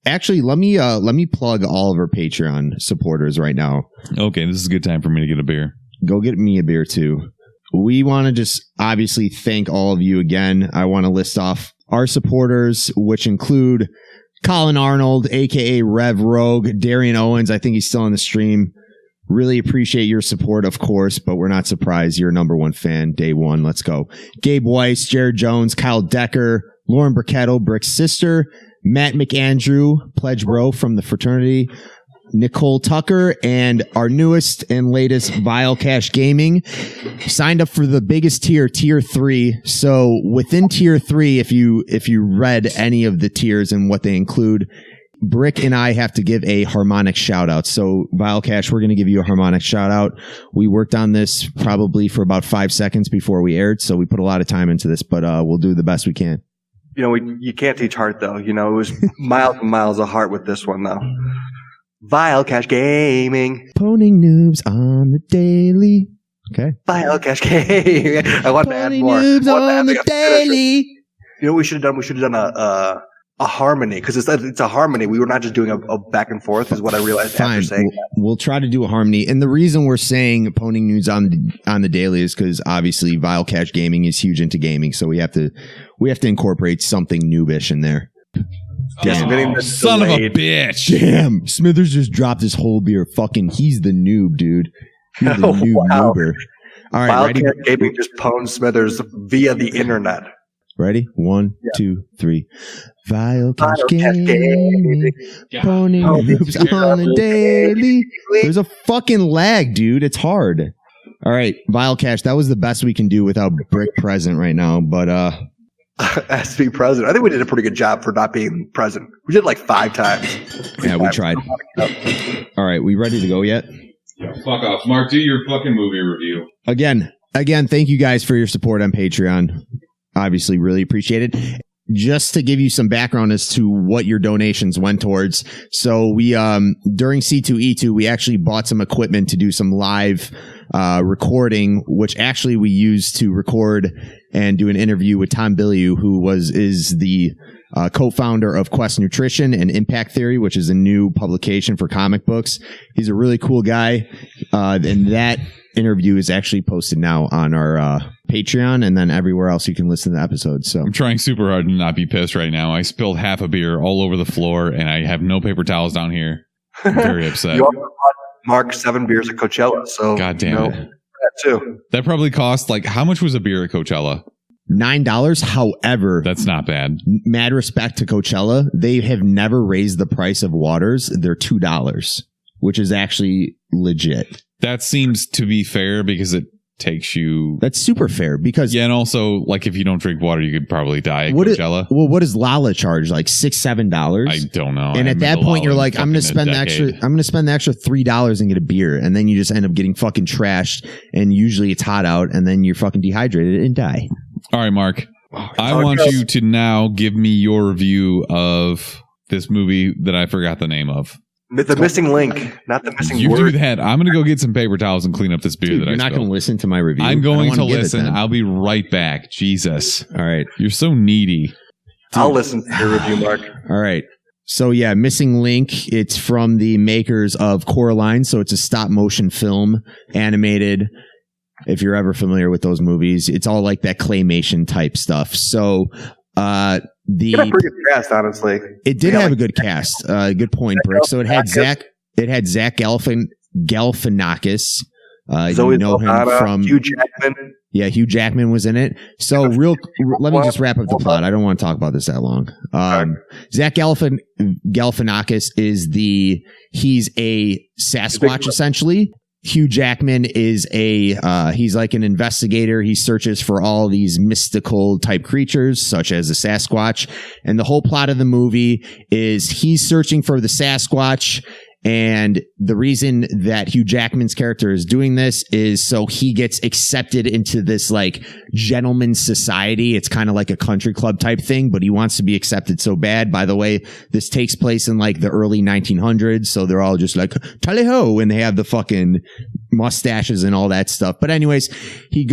actually, let me plug all of our Patreon supporters right now. Okay, this is a good time for me to get a beer. Go get me a beer too. We want to just obviously thank all of you again. I want to list off our supporters, which include Colin Arnold, aka Rev Rogue, Darian Owens. I think he's still on the stream. Really appreciate your support, of course, but we're not surprised. You're a number one fan. Day one. Let's go. Gabe Weiss, Jared Jones, Kyle Decker, Lauren Burketto, Brick's sister, Matt McAndrew, Pledge Bro from the fraternity, Nicole Tucker, and our newest and latest Vile Cash Gaming signed up for the biggest tier, tier 3. So within tier 3, if you read any of the tiers and what they include, Brick and I have to give a harmonic shout out. So Vile Cash, we're going to give you a harmonic shout out. We worked on this probably for about 5 seconds before we aired. So we put a lot of time into this, but we'll do the best we can. You know, you can't teach heart though. You know, it was miles and miles of heart with this one though. Vile Cash Gaming. Poning noobs on the daily. Okay. Vile Cash Gaming. I want to add more. Noobs on the daily. You know what we should have done? We should have done a harmony, because it's a harmony. We were not just doing a back and forth, is what I realized after saying that. We'll try to do a harmony. And the reason we're saying Poning News on the daily is because obviously Vile Cash Gaming is huge into gaming, so we have to incorporate something noobish in there. Damn, son of a bitch. Damn, Smithers just dropped his whole beer. Fucking, he's the noob, dude. He's the noob noober. All right, Vile Cash Gaming just pwned Smithers via the internet. Ready? 1, 2, 3. Vile Cash Vile Cash Gaming. Pony moves on the daily. There's a fucking lag, dude. It's hard. All right, Vile Cash. That was the best we can do without Brick present right now. But has to be present. I think we did a pretty good job for not being present. We did like 5 times. Yeah, we tried. All right, we ready to go yet? Yeah, fuck off. Mark, do your fucking movie review. Again, thank you guys for your support on Patreon. Obviously, really appreciate it. Just to give you some background as to what your donations went towards. So we, during C2E2, we actually bought some equipment to do some live recording, which actually we used to record and do an interview with Tom Bilyeu, who is the co-founder of Quest Nutrition and Impact Theory, which is a new publication for comic books. He's a really cool guy. And that interview is actually posted now on our Patreon and then everywhere else you can listen to the episode. So I'm trying super hard to not be pissed right now. I spilled half a beer all over the floor and I have no paper towels down here. I'm very upset. You also bought Mark 7 beers at Coachella, so God damn it. that too. That probably cost how much was a beer at Coachella? $9. However, that's not bad. Mad respect to Coachella. They have never raised the price of waters. They're $2, which is actually legit. That seems to be fair because it takes you. That's super fair because and also if you don't drink water, you could probably die at Coachella. What does Lala charge? $6, $7? I don't know. And at that point, you're like, I'm going to spend the extra $3 and get a beer, and then you just end up getting fucking trashed. And usually it's hot out, and then you're fucking dehydrated and die. All right, Mark. I want you to now give me your review of this movie that I forgot the name of. The missing link, not the missing you word. You do that. I'm going to go get some paper towels and clean up this beer that I You're not going to listen to my review? I'm going to listen. I'll be right back. Jesus. All right. You're so needy. Dude. I'll listen to your review, Mark. All right. So, yeah, Missing Link. It's from the makers of Coraline. So it's a stop motion film, animated. If you're ever familiar with those movies, it's all like that claymation type stuff. So, it had a pretty good cast, honestly. It did have a good cast. Good point, Brick. So it had Zach Galifianakis. Zoe you know him from Hugh Jackman. Yeah, Hugh Jackman was in it. So let me just wrap up the plot. I don't want to talk about this that long. Zach Galifianakis he's a Sasquatch essentially. Hugh Jackman is he's like an investigator. He searches for all these mystical type creatures, such as the Sasquatch. And the whole plot of the movie is he's searching for the Sasquatch. And the reason that Hugh Jackman's character is doing this is so he gets accepted into this gentleman's society. It's kind of like a country club type thing, but he wants to be accepted so bad. By the way, this takes place in the early 1900s. So they're all just tally ho, and they have the fucking mustaches and all that stuff. But anyways, he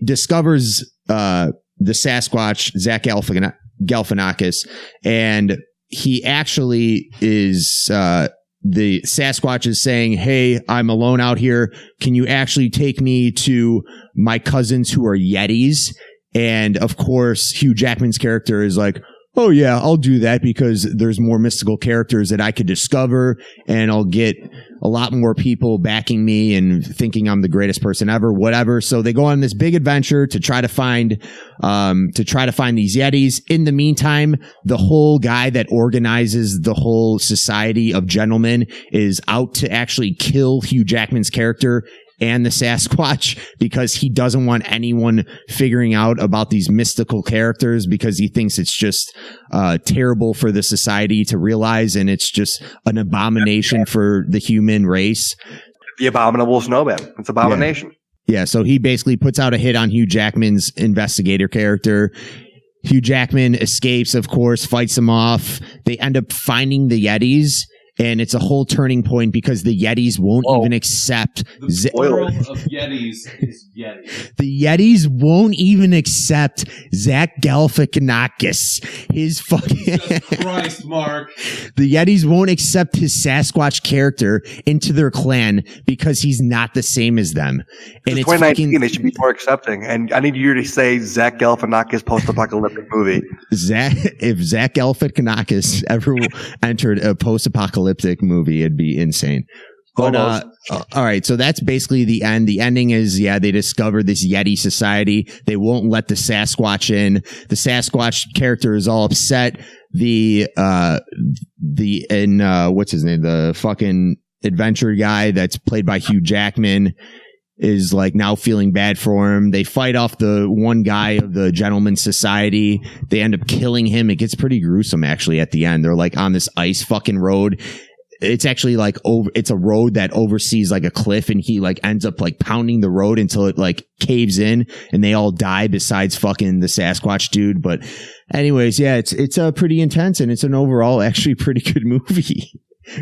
discovers, the Sasquatch, Zach Galifianakis, and he actually is, the Sasquatch is saying, hey, I'm alone out here. Can you actually take me to my cousins who are Yetis? And of course, Hugh Jackman's character is like, oh yeah, I'll do that because there's more mystical characters that I could discover and I'll get a lot more people backing me and thinking I'm the greatest person ever, whatever. So they go on this big adventure to try to find these Yetis. In the meantime, the whole guy that organizes the whole society of gentlemen is out to actually kill Hugh Jackman's character and the Sasquatch because he doesn't want anyone figuring out about these mystical characters because he thinks it's just terrible for the society to realize, and it's just an abomination for the human race. The abominable snowman. It's abomination. Yeah, so he basically puts out a hit on Hugh Jackman's investigator character. Hugh Jackman escapes, of course, fights him off. They end up finding the Yetis. And it's a whole turning point because the Yetis won't even accept. The plural of Yetis is Yeti. The Yetis won't even accept Zach Galifianakis. His fucking Jesus Christ, Mark. The Yetis won't accept his Sasquatch character into their clan because he's not the same as them. And it's 2019. They should be more accepting. And I need you to say Zach Galifianakis post-apocalyptic movie. If Zach Galifianakis ever entered a post-apocalyptic movie, it'd be insane. But all right, so that's basically the end. The ending is, they discover this Yeti society. They won't let the Sasquatch in. The Sasquatch character is all upset. What's his name? The fucking adventure guy that's played by Hugh Jackman is like now feeling bad for him. They fight off the one guy of the Gentleman's Society. They end up killing him. It gets pretty gruesome actually at the end. They're like on this ice fucking road. It's actually like it's a road that oversees like a cliff, and he like ends up like pounding the road until it like caves in, and they all die besides fucking the Sasquatch dude. But anyways, it's pretty intense, and it's an overall actually pretty good movie.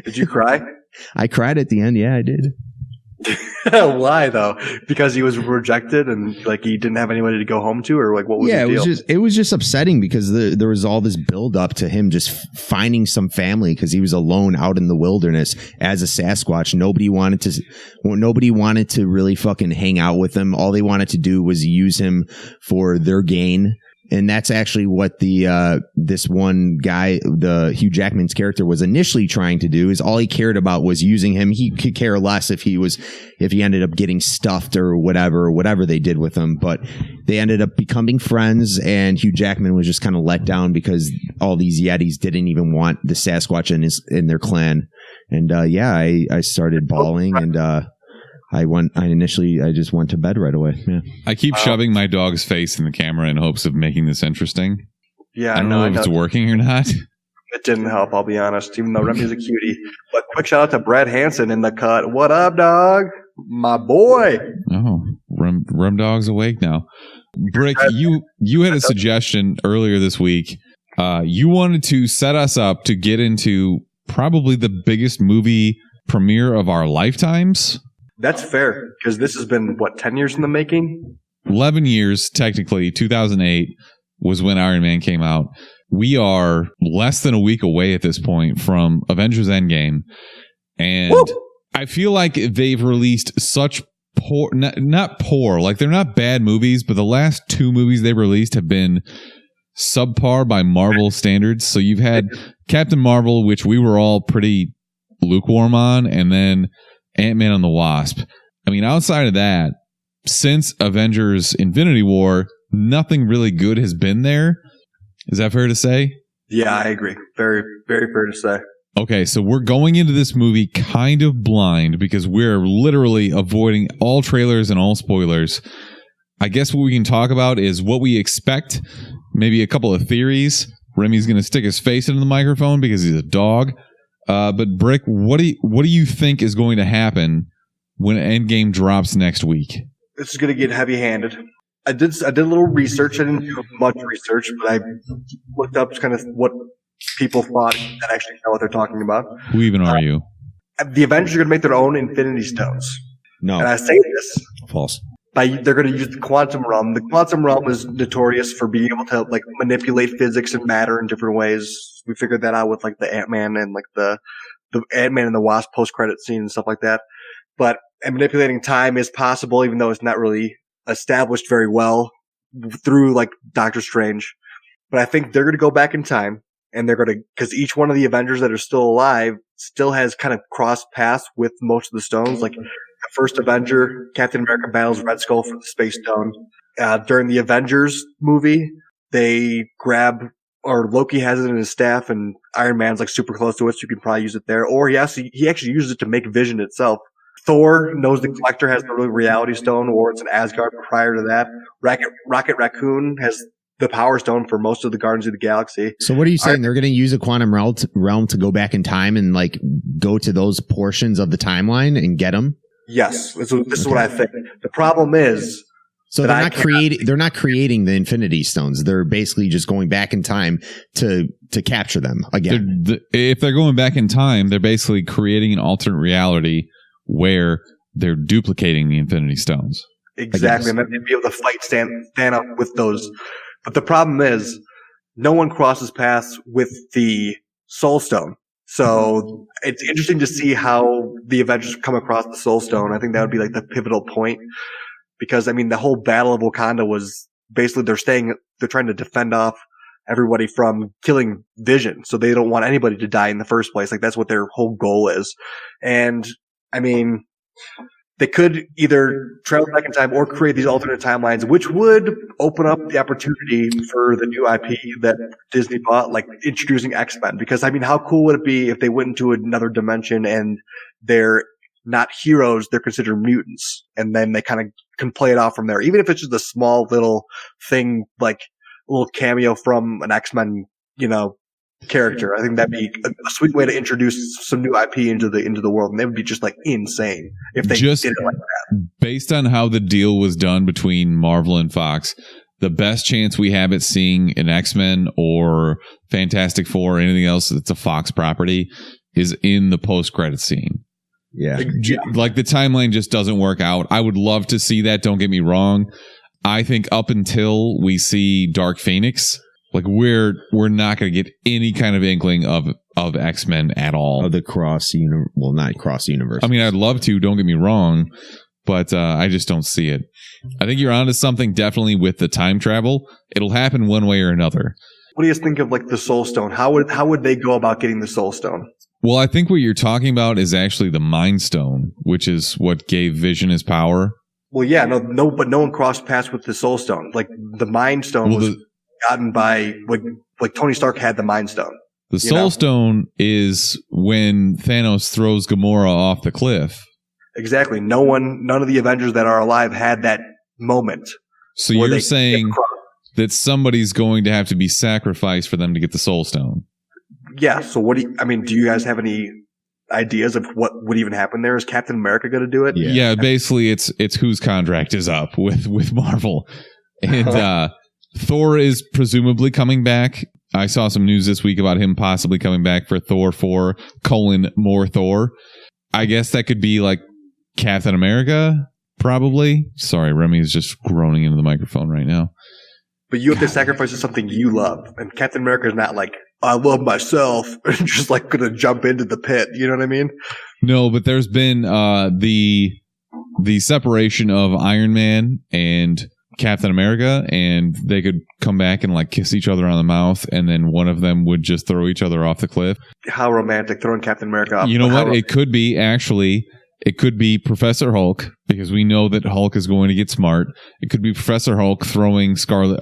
Did you cry? I cried at the end. Yeah, I did. Why though? Because he was rejected and like he didn't have anybody to go home to, or like what was the deal? It was just upsetting because there was all this build up to him just finding some family because he was alone out in the wilderness as a Sasquatch. Nobody wanted to really fucking hang out with him. All they wanted to do was use him for their gain. And that's actually what this one guy, the Hugh Jackman's character, was initially trying to do. Is all he cared about was using him. He could care less if he ended up getting stuffed or whatever they did with him. But they ended up becoming friends, and Hugh Jackman was just kind of let down because all these Yetis didn't even want the Sasquatch in their clan. And I started bawling, and I just went to bed right away. Yeah. I keep shoving my dog's face in the camera in hopes of making this interesting. Yeah, I don't know if it's working or not. It didn't help, I'll be honest, even though Remy's a cutie. But quick shout out to Brad Hansen in the cut. What up, dog? My boy. Oh, Rem Dog's awake now. Brick, you had a suggestion earlier this week. You wanted to set us up to get into probably the biggest movie premiere of our lifetimes. That's fair, because this has been, 10 years in the making? 11 years, technically. 2008 was when Iron Man came out. We are less than a week away at this point from Avengers Endgame. And woo! I feel like they've released such poor, not poor, like they're not bad movies, but the last two movies they released have been subpar by Marvel standards. So you've had Captain Marvel, which we were all pretty lukewarm on, and then Ant-Man and the Wasp. I mean, outside of that, since Avengers Infinity War, nothing really good has been there. Is that fair to say? Yeah, I agree. Very, very fair to say. Okay, so we're going into this movie kind of blind because we're literally avoiding all trailers and all spoilers. I guess what we can talk about is what we expect, maybe a couple of theories. Remy's going to stick his face into the microphone because he's a dog. But Brick, what do you think is going to happen when Endgame drops next week? This is going to get heavy-handed. I did a little research. I didn't do much research, but I looked up kind of what people thought that actually know what they're talking about. Who even are you? The Avengers are going to make their own Infinity Stones. No. And I say this. False. They're going to use the quantum realm. The quantum realm is notorious for being able to like manipulate physics and matter in different ways. We figured that out with like the Ant-Man and like the Ant-Man and the Wasp post-credit scene and stuff like that. But manipulating time is possible, even though it's not really established very well through like Doctor Strange. But I think they're going to go back in time, and they're going to, because each one of the Avengers that are still alive still has kind of crossed paths with most of the stones. Like the first Avenger, Captain America battles Red Skull for the Space Stone. During the Avengers movie, they grab, or Loki has it in his staff, and Iron Man's like super close to it, so you can probably use it there. Or he actually uses it to make Vision itself. Thor knows the Collector has the Reality Stone, or it's an Asgard prior to that. Rocket Raccoon has the Power Stone for most of the Guardians of the Galaxy. So what are you saying? They're going to use a quantum realm to go back in time and like go to those portions of the timeline and get them? Yes, this is what I think. The problem is, so they're not creating the Infinity Stones. They're basically just going back in time to capture them again. If they're going back in time, they're basically creating an alternate reality where they're duplicating the Infinity Stones. Exactly, and then they'd be able to fight Thanos with those. But the problem is, no one crosses paths with the Soul Stone. So it's interesting to see how the Avengers come across the Soul Stone. I think that would be like the pivotal point. Because, I mean, the whole Battle of Wakanda was basically they're trying to defend off everybody from killing Vision. So they don't want anybody to die in the first place. Like, that's what their whole goal is. And I mean, they could either travel back in time or create these alternate timelines, which would open up the opportunity for the new IP that Disney bought, like introducing X-Men. Because, I mean, how cool would it be if they went into another dimension and they're not heroes, they're considered mutants, and then they kind of can play it off from there. Even if it's just a small little thing, like a little cameo from an X-Men, character. I think that'd be a sweet way to introduce some new IP into the world, and they would be just like insane if they did it like that. Based on how the deal was done between Marvel and Fox, the best chance we have at seeing an X-Men or Fantastic Four or anything else that's a Fox property is in the post-credit scene. Yeah. Like the timeline just doesn't work out. I would love to see that. Don't get me wrong. I think up until we see Dark Phoenix, like we're not going to get any kind of inkling of X-Men at all. Of the not cross universe. I mean, I'd love to, don't get me wrong, but I just don't see it. I think you're onto something definitely with the time travel. It'll happen one way or another. What do you guys think of like the Soul Stone? How would they go about getting the Soul Stone? Well, I think what you're talking about is actually the Mind Stone, which is what gave Vision his power. Well, yeah, but no one crossed paths with the Soul Stone. Like the Mind Stone was gotten by like Tony Stark had the Mind Stone. The Soul Stone is when Thanos throws Gamora off the cliff. Exactly. None of the Avengers that are alive had that moment. So you're saying that somebody's going to have to be sacrificed for them to get the Soul Stone. Yeah. So do you guys have any ideas of what would even happen there? Is Captain America going to do it? Yeah. Basically, it's whose contract is up with Marvel, and Thor is presumably coming back. I saw some news this week about him possibly coming back for Thor 4, more Thor. I guess that could be like Captain America, probably. Sorry, Remy is just groaning into the microphone right now. But you have to sacrifice something you love. And Captain America is not like, I love myself, just like going to jump into the pit. You know what I mean? No, but there's been the separation of Iron Man and Captain America, and they could come back and like kiss each other on the mouth, and then one of them would just throw each other off the cliff. How romantic, throwing Captain America off. You know what? It could be Professor Hulk, because we know that Hulk is going to get smart. It could be Professor Hulk throwing Scarlett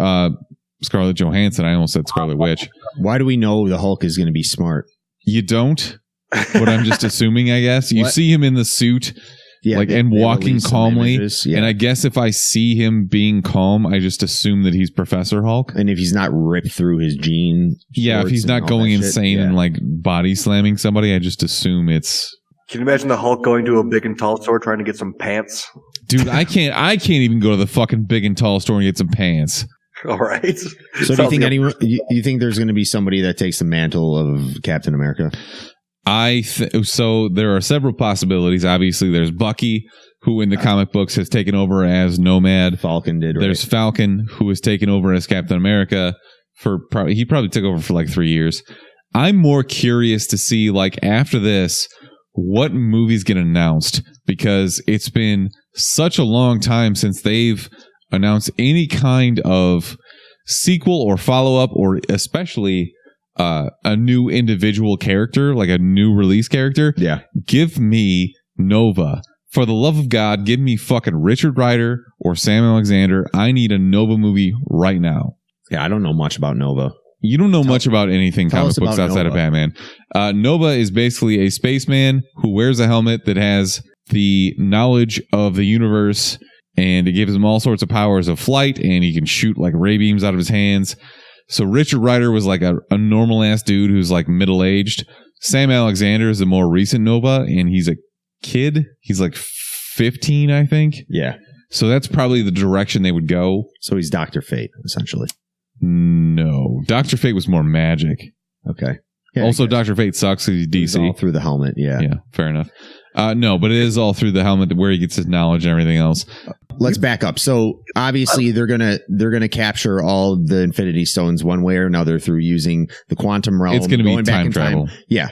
Johansson. I almost said Scarlet Witch. Why do we know the Hulk is going to be smart? You don't, but I'm just assuming, I guess. You see him in the suit. Yeah, and walking calmly. And I guess if I see him being calm, I just assume that he's Professor Hulk. And if he's not ripped through his jeans. Yeah, if he's not going insane and like body slamming somebody, I just assume it's... Can you imagine the Hulk going to a big and tall store trying to get some pants? Dude, I can't even go to the fucking big and tall store and get some pants. All right. So do you think you think there's going to be somebody that takes the mantle of Captain America? So there are several possibilities. Obviously, there's Bucky, who in the comic books has taken over as Nomad. Falcon did, right? There's Falcon, who has taken over as Captain America he probably took over for like 3 years. I'm more curious to see, like, after this, what movies get announced, because it's been such a long time since they've announced any kind of sequel or follow-up, or especially a new individual character, like a new release character. Yeah. Give me Nova. For the love of God, give me fucking Richard Rider or Sam Alexander. I need a Nova movie right now. Yeah, I don't know much about Nova. You don't know much about anything comic books outside of Batman. Nova is basically a spaceman who wears a helmet that has the knowledge of the universe, and it gives him all sorts of powers of flight, and he can shoot like ray beams out of his hands. So Richard Rider was like a normal ass dude who's like middle aged. Sam Alexander is the more recent Nova, and he's a kid. He's like 15, I think. Yeah. So that's probably the direction they would go. So he's Dr. Fate, essentially. No. Dr. Fate was more magic. Okay. Yeah, also, Dr. Fate sucks because he's DC. It's all through the helmet, yeah. Yeah, fair enough. No, but it is all through the helmet where he gets his knowledge and everything else. Let's back up. So obviously they're gonna capture all the Infinity Stones one way or another through using the quantum realm. It's gonna be time travel. Yeah.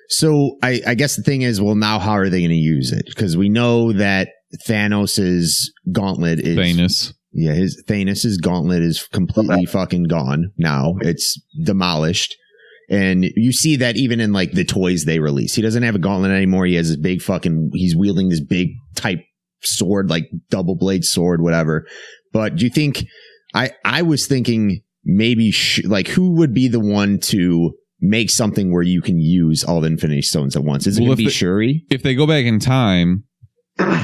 So I guess the thing is, well, now how are they going to use it? Because we know that Thanos's gauntlet is Thanus. Yeah, Thanos's gauntlet is completely fucking gone now. It's demolished. And you see that even in like the toys they release. He doesn't have a gauntlet anymore. He has this big he's wielding this big type sword, like double blade sword, whatever. But do you think, I was thinking maybe like who would be the one to make something where you can use all the Infinity Stones at once? Is it going to be Shuri? If they go back in time,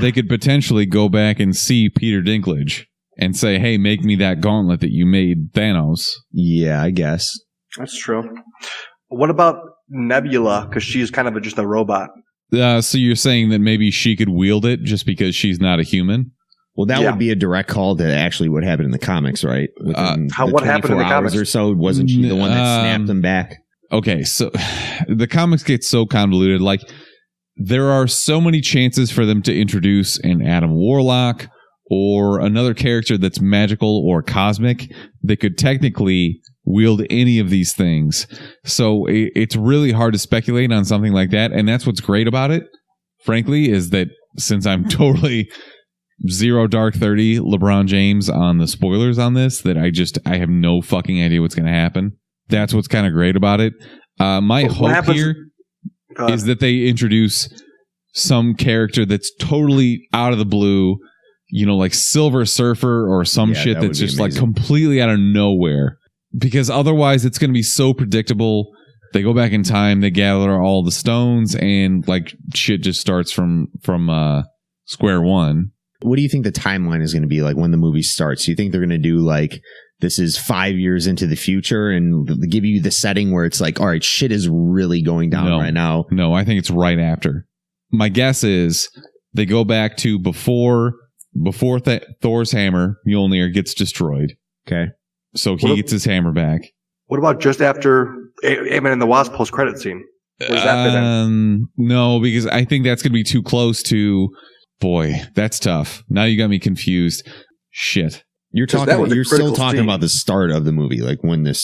they could potentially go back and see Peter Dinklage and say, hey, make me that gauntlet that you made Thanos. Yeah, I guess. That's true. What about Nebula? Because she's kind of just a robot. So you're saying that maybe she could wield it just because she's not a human? Well, that would be a direct call to actually what happened in the comics, right? What happened in the comics or so? Wasn't she the one that snapped them back? Okay, so the comics get so convoluted. Like, there are so many chances for them to introduce an Adam Warlock or another character that's magical or cosmic that could technically wield any of these things. So it's really hard to speculate on something like that. And that's what's great about it, frankly, is that since I'm totally zero dark 30 LeBron James on the spoilers on this, that I have no fucking idea what's going to happen. That's what's kind of great about it. My hope here is that they introduce some character that's totally out of the blue, like Silver Surfer or some shit that's just like completely out of nowhere. Because otherwise it's going to be so predictable. They go back in time, they gather all the stones, and like shit just starts from square one. What do you think the timeline is going to be like when the movie starts? Do you think they're going to do like, this is 5 years into the future and give you the setting where it's like, all right, shit is really going down right now? No, I think it's right after. My guess is they go back to before Thor's hammer, Mjolnir, gets destroyed. Okay. So he gets his hammer back. What about just after Ant-Man and the Wasp post-credit scene? What does that fit in? No, because I think that's going to be too close to... Boy, that's tough. Now you got me confused. Shit. You're still talking about the start of the movie, like when the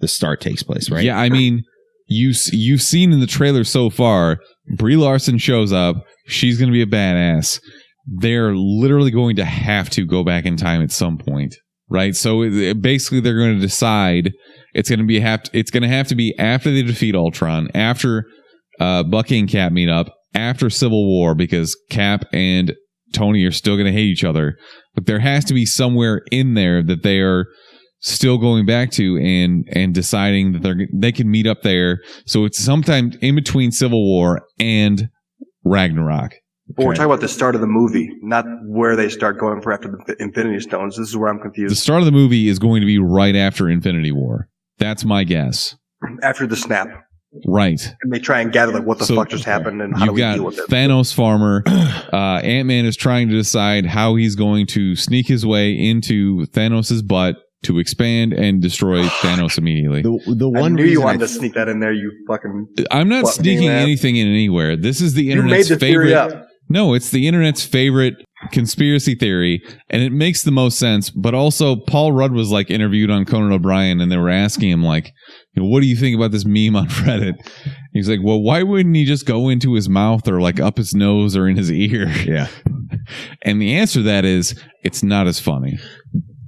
start takes place, right? Yeah, I mean, you've seen in the trailer so far, Brie Larson shows up. She's going to be a badass. They're literally going to have to go back in time at some point, right? So basically, they're going to decide it's going to have to be after they defeat Ultron, after Bucky and Cap meet up, after Civil War, because Cap and Tony are still going to hate each other. But there has to be somewhere in there that they are still going back to and deciding that they can meet up there. So it's sometime in between Civil War and Ragnarok. But we're talking about the start of the movie, not where they start going for after the Infinity Stones. This is where I'm confused. The start of the movie is going to be right after Infinity War. That's my guess. After the snap. Right. And they try and gather like what the fuck just happened and how do we deal with it. Thanos Farmer. Ant-Man is trying to decide how he's going to sneak his way into Thanos' butt to expand and destroy Thanos immediately. The one I knew you wanted to sneak that in there, you fucking... I'm not sneaking anything in anywhere. This is the internet's favorite... You made the theory up. No, it's the internet's favorite conspiracy theory, and it makes the most sense. But also, Paul Rudd was like interviewed on Conan O'Brien, and they were asking him like, what do you think about this meme on Reddit? He's like, well, why wouldn't he just go into his mouth or like up his nose or in his ear? Yeah. And the answer to that is it's not as funny.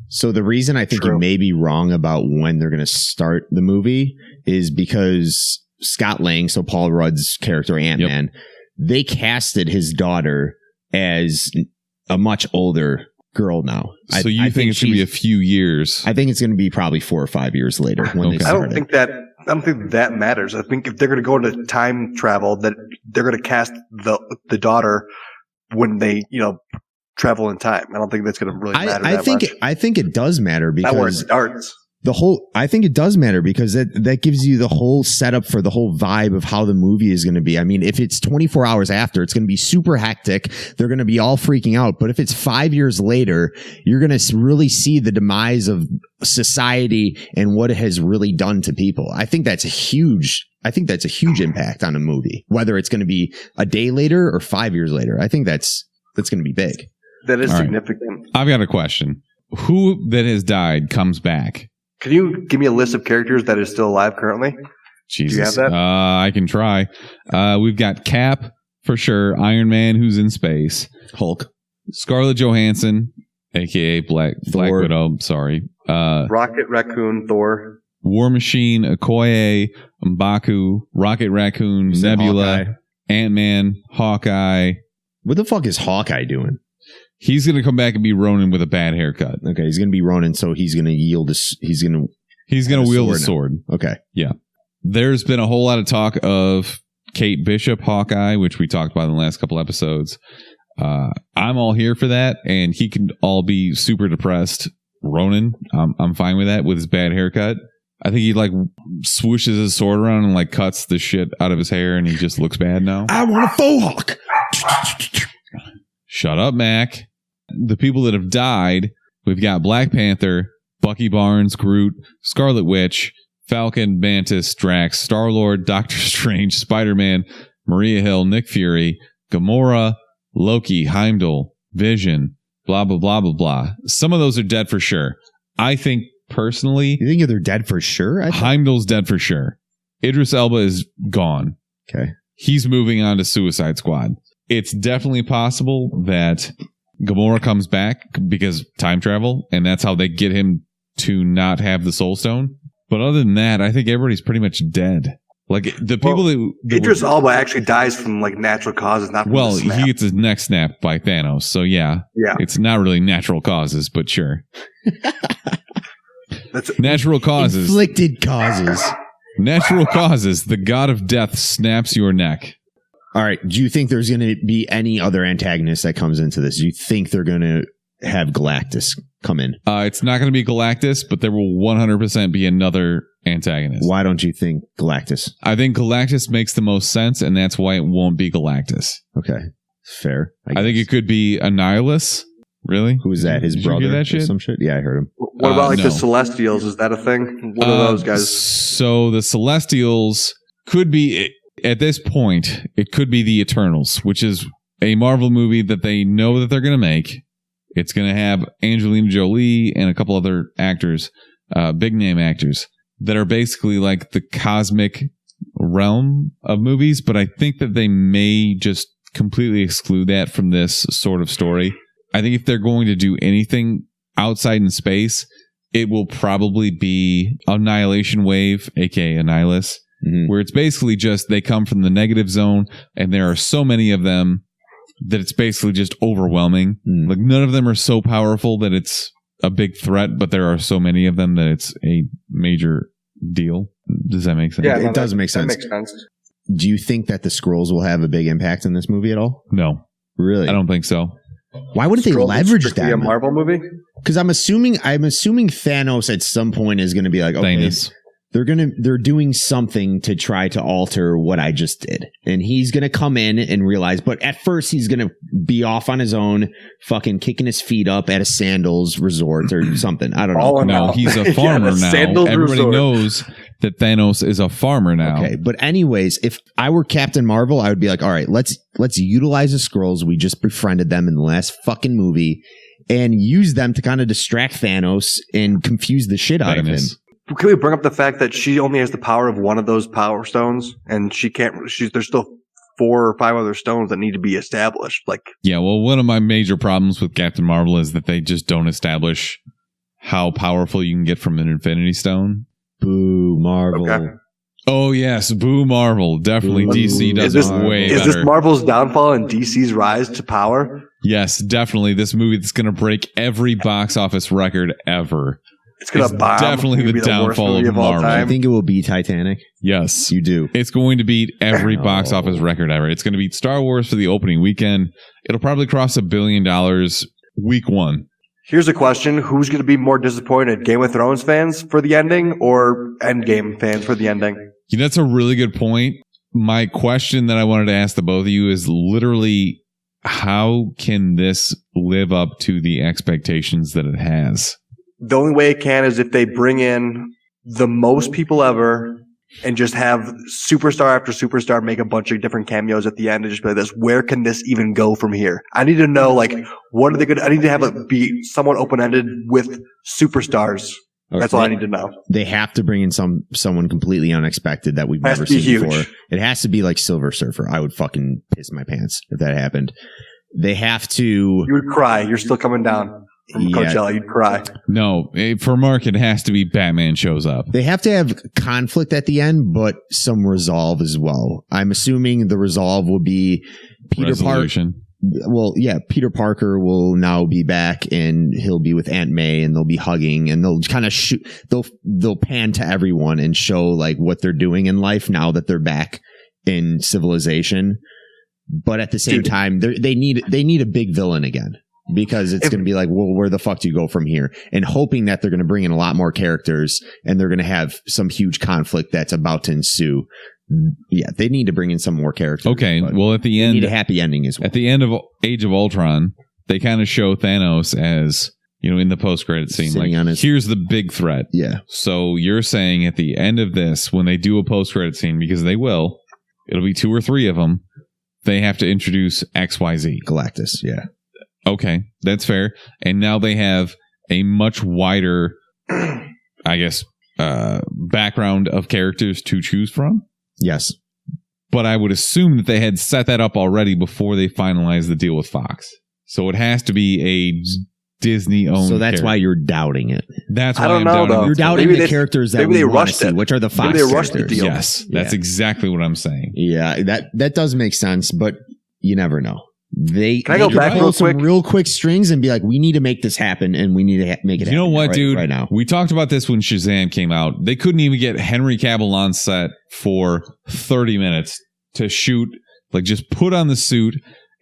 So the reason I think you may be wrong about when they're going to start the movie is because Scott Lang, so Paul Rudd's character Ant-Man, they casted his daughter as a much older girl now. So you think it's going to be a few years? I think it's going to be probably 4 or 5 years later when they started. I don't think that matters. I think if they're going to go into time travel, that they're going to cast the daughter when they, travel in time. I don't think that's going to really matter. I think it does matter because that where it starts. I think it does matter because that gives you the whole setup for the whole vibe of how the movie is going to be. I mean, if it's 24 hours after, it's going to be super hectic. They're going to be all freaking out. But if it's 5 years later, you're going to really see the demise of society and what it has really done to people. I think that's a huge impact on a movie, whether it's going to be a day later or 5 years later. I think that's going to be big. That is significant. I've got a question. Who that has died comes back? Can you give me a list of characters that is still alive currently? Jesus. Do you have that? I can try. We've got Cap, for sure. Iron Man, who's in space. Hulk. Scarlett Johansson, a.k.a. Black Widow. Sorry. Rocket, Raccoon, Thor. War Machine, Okoye, M'Baku, Rocket Raccoon, Nebula, Hawkeye. Ant-Man, Hawkeye. What the fuck is Hawkeye doing? He's going to come back and be Ronin with a bad haircut. Okay, he's going to be Ronin, so he's going to yield his. He's going to wield a sword. Okay. Yeah. There's been a whole lot of talk of Kate Bishop Hawkeye, which we talked about in the last couple episodes. I'm all here for that, and he can all be super depressed. Ronin, I'm fine with that with his bad haircut. I think he like swooshes his sword around and like cuts the shit out of his hair, and he just looks bad now. I want a faux hawk. Shut up, Mac. The people that have died, we've got Black Panther, Bucky Barnes, Groot, Scarlet Witch, Falcon, Mantis, Drax, Star-Lord, Doctor Strange, Spider-Man, Maria Hill, Nick Fury, Gamora, Loki, Heimdall, Vision, blah, blah, blah, blah, blah. Some of those are dead for sure. I think personally, You think they're dead for sure? Heimdall's dead for sure. Idris Elba is gone. Okay. He's moving on to Suicide Squad. It's definitely possible that Gamora comes back because time travel, and that's how they get him to not have the Soul Stone. But other than that, I think everybody's pretty much dead. Like the people that Idris Elba actually dies from like natural causes, not from the snap. he gets his neck snapped by Thanos. So yeah, it's not really natural causes, but sure. That's Natural causes. Inflicted causes. Natural causes. The god of death snaps your neck. All right. Do you think there's going to be any other antagonist that comes into this? Do you think they're going to have Galactus come in? It's not going to be Galactus, but there will 100% be another antagonist. Why don't you think Galactus? I think Galactus makes the most sense, and that's why it won't be Galactus. Okay. Fair. I think it could be Annihilus. Really? Who is that? His Did you brother? hear that Or shit? some shit? Yeah, I heard him. what about like no. the Celestials? Is that a thing? What are those guys? So the Celestials could be, at this point, it could be the Eternals, which is a Marvel movie that they know that they're going to make. It's going to have Angelina Jolie and a couple other actors, big name actors, that are basically like the cosmic realm of movies. But I think that they may just completely exclude that from this sort of story. I think if they're going to do anything outside in space, it will probably be Annihilation Wave, aka Annihilus, where it's basically just they come from the negative zone and there are so many of them that it's basically just overwhelming. Like none of them are so powerful that it's a big threat, but there are so many of them that it's a major deal. Does that make sense? Yeah, It does make sense. That makes sense. Do you think that the Skrulls will have a big impact in this movie at all? No, Really? I don't think so. Why wouldn't they Skrulls is leverage strictly that? a Marvel movie? Because I'm assuming Thanos at some point is going to be like, okay, Thanus. they're doing something to try to alter what I just did, and he's going to come in and realize. But at first, he's going to be off on his own, fucking kicking his feet up at a Sandals resort or something. I don't know. All in No, all. he's a Yeah, farmer the now. Sandals Everybody Resort. knows that Thanos is a farmer now. Okay, but anyways, if I were Captain Marvel, I would be like, all right, let's utilize the Skrulls. We just befriended them in the last fucking movie, and use them to kind of distract Thanos and confuse the shit out of him. Thanos. Can we bring up the fact that she only has the power of one of those power stones, and she can't? There's still 4 or 5 other stones that need to be established. Like, Yeah, well, one of my major problems with Captain Marvel is that they just don't establish how powerful you can get from an Infinity Stone. Boo, Marvel. Okay. Oh, yes, boo Marvel. Definitely Boo. DC does Is this- way is better. this Marvel's downfall and DC's rise to power? Yes, definitely. This movie that's going to break every box office record ever. It's gonna It's bomb. definitely It's gonna the be the worst downfall movie of all Marvel. I time. think it will be Titanic. Yes. You do. It's going to beat every box Oh. office record ever. It's going to beat Star Wars for the opening weekend. It'll probably cross $1 billion week 1. Here's a question: who's going to be more disappointed, Game of Thrones fans for the ending, or Endgame fans for the ending? Yeah, that's a really good point. My question that I wanted to ask the both of you is literally, how can this live up to the expectations that it has? The only way it can is if they bring in the most people ever and just have superstar after superstar make a bunch of different cameos at the end and just be like this. Where can this even go from here? I need to know, like, what are they going to, I need to have it be somewhat open-ended with superstars. That's all I need to know. They have to bring in someone completely unexpected that we've Has never to be seen huge. before. It has to be like Silver Surfer. I would fucking piss my pants if that happened. They have to. You would cry. You're still coming down. from Coachella. You'd cry. No, for Mark, it has to be Batman shows up. They have to have conflict at the end, but some resolve as well. I'm assuming the resolve will be Peter Parker. Well, yeah, Peter Parker will now be back and he'll be with Aunt May and they'll be hugging and they'll kind of shoot. They'll pan to everyone and show like what they're doing in life now that they're back in civilization. But at the same time, they need a big villain again, because it's going to be like, well, where the fuck do you go from here? And hoping that they're going to bring in a lot more characters and they're going to have some huge conflict that's about to ensue. Yeah, they need to bring in some more characters. Okay, well, at the end, need a happy ending as well. At the end of Age of Ultron, they kind of show Thanos as, in the post-credit scene, sitting like, here's the big threat. Yeah. So you're saying at the end of this, when they do a post-credit scene, because they will, it'll be 2 or 3 of them, they have to introduce XYZ. Galactus, yeah. Okay, that's fair. And now they have a much wider, I guess, background of characters to choose from. Yes. But I would assume that they had set that up already before they finalized the deal with Fox. So it has to be a Disney-owned So that's character. why you're doubting it. That's why I don't I'm know, doubting though. it. You're doubting the characters that we want to see, which are the Fox Maybe they rushed the characters. deal. Yes, that's exactly what I'm saying. Yeah, that does make sense, but you never know. Can I go back real quick? Real quick strings and be like, we need to make this happen, and we need to make it happen. You know what, dude? Right now. We talked about this when Shazam came out. They couldn't even get Henry Cavill on set for 30 minutes to shoot, like just put on the suit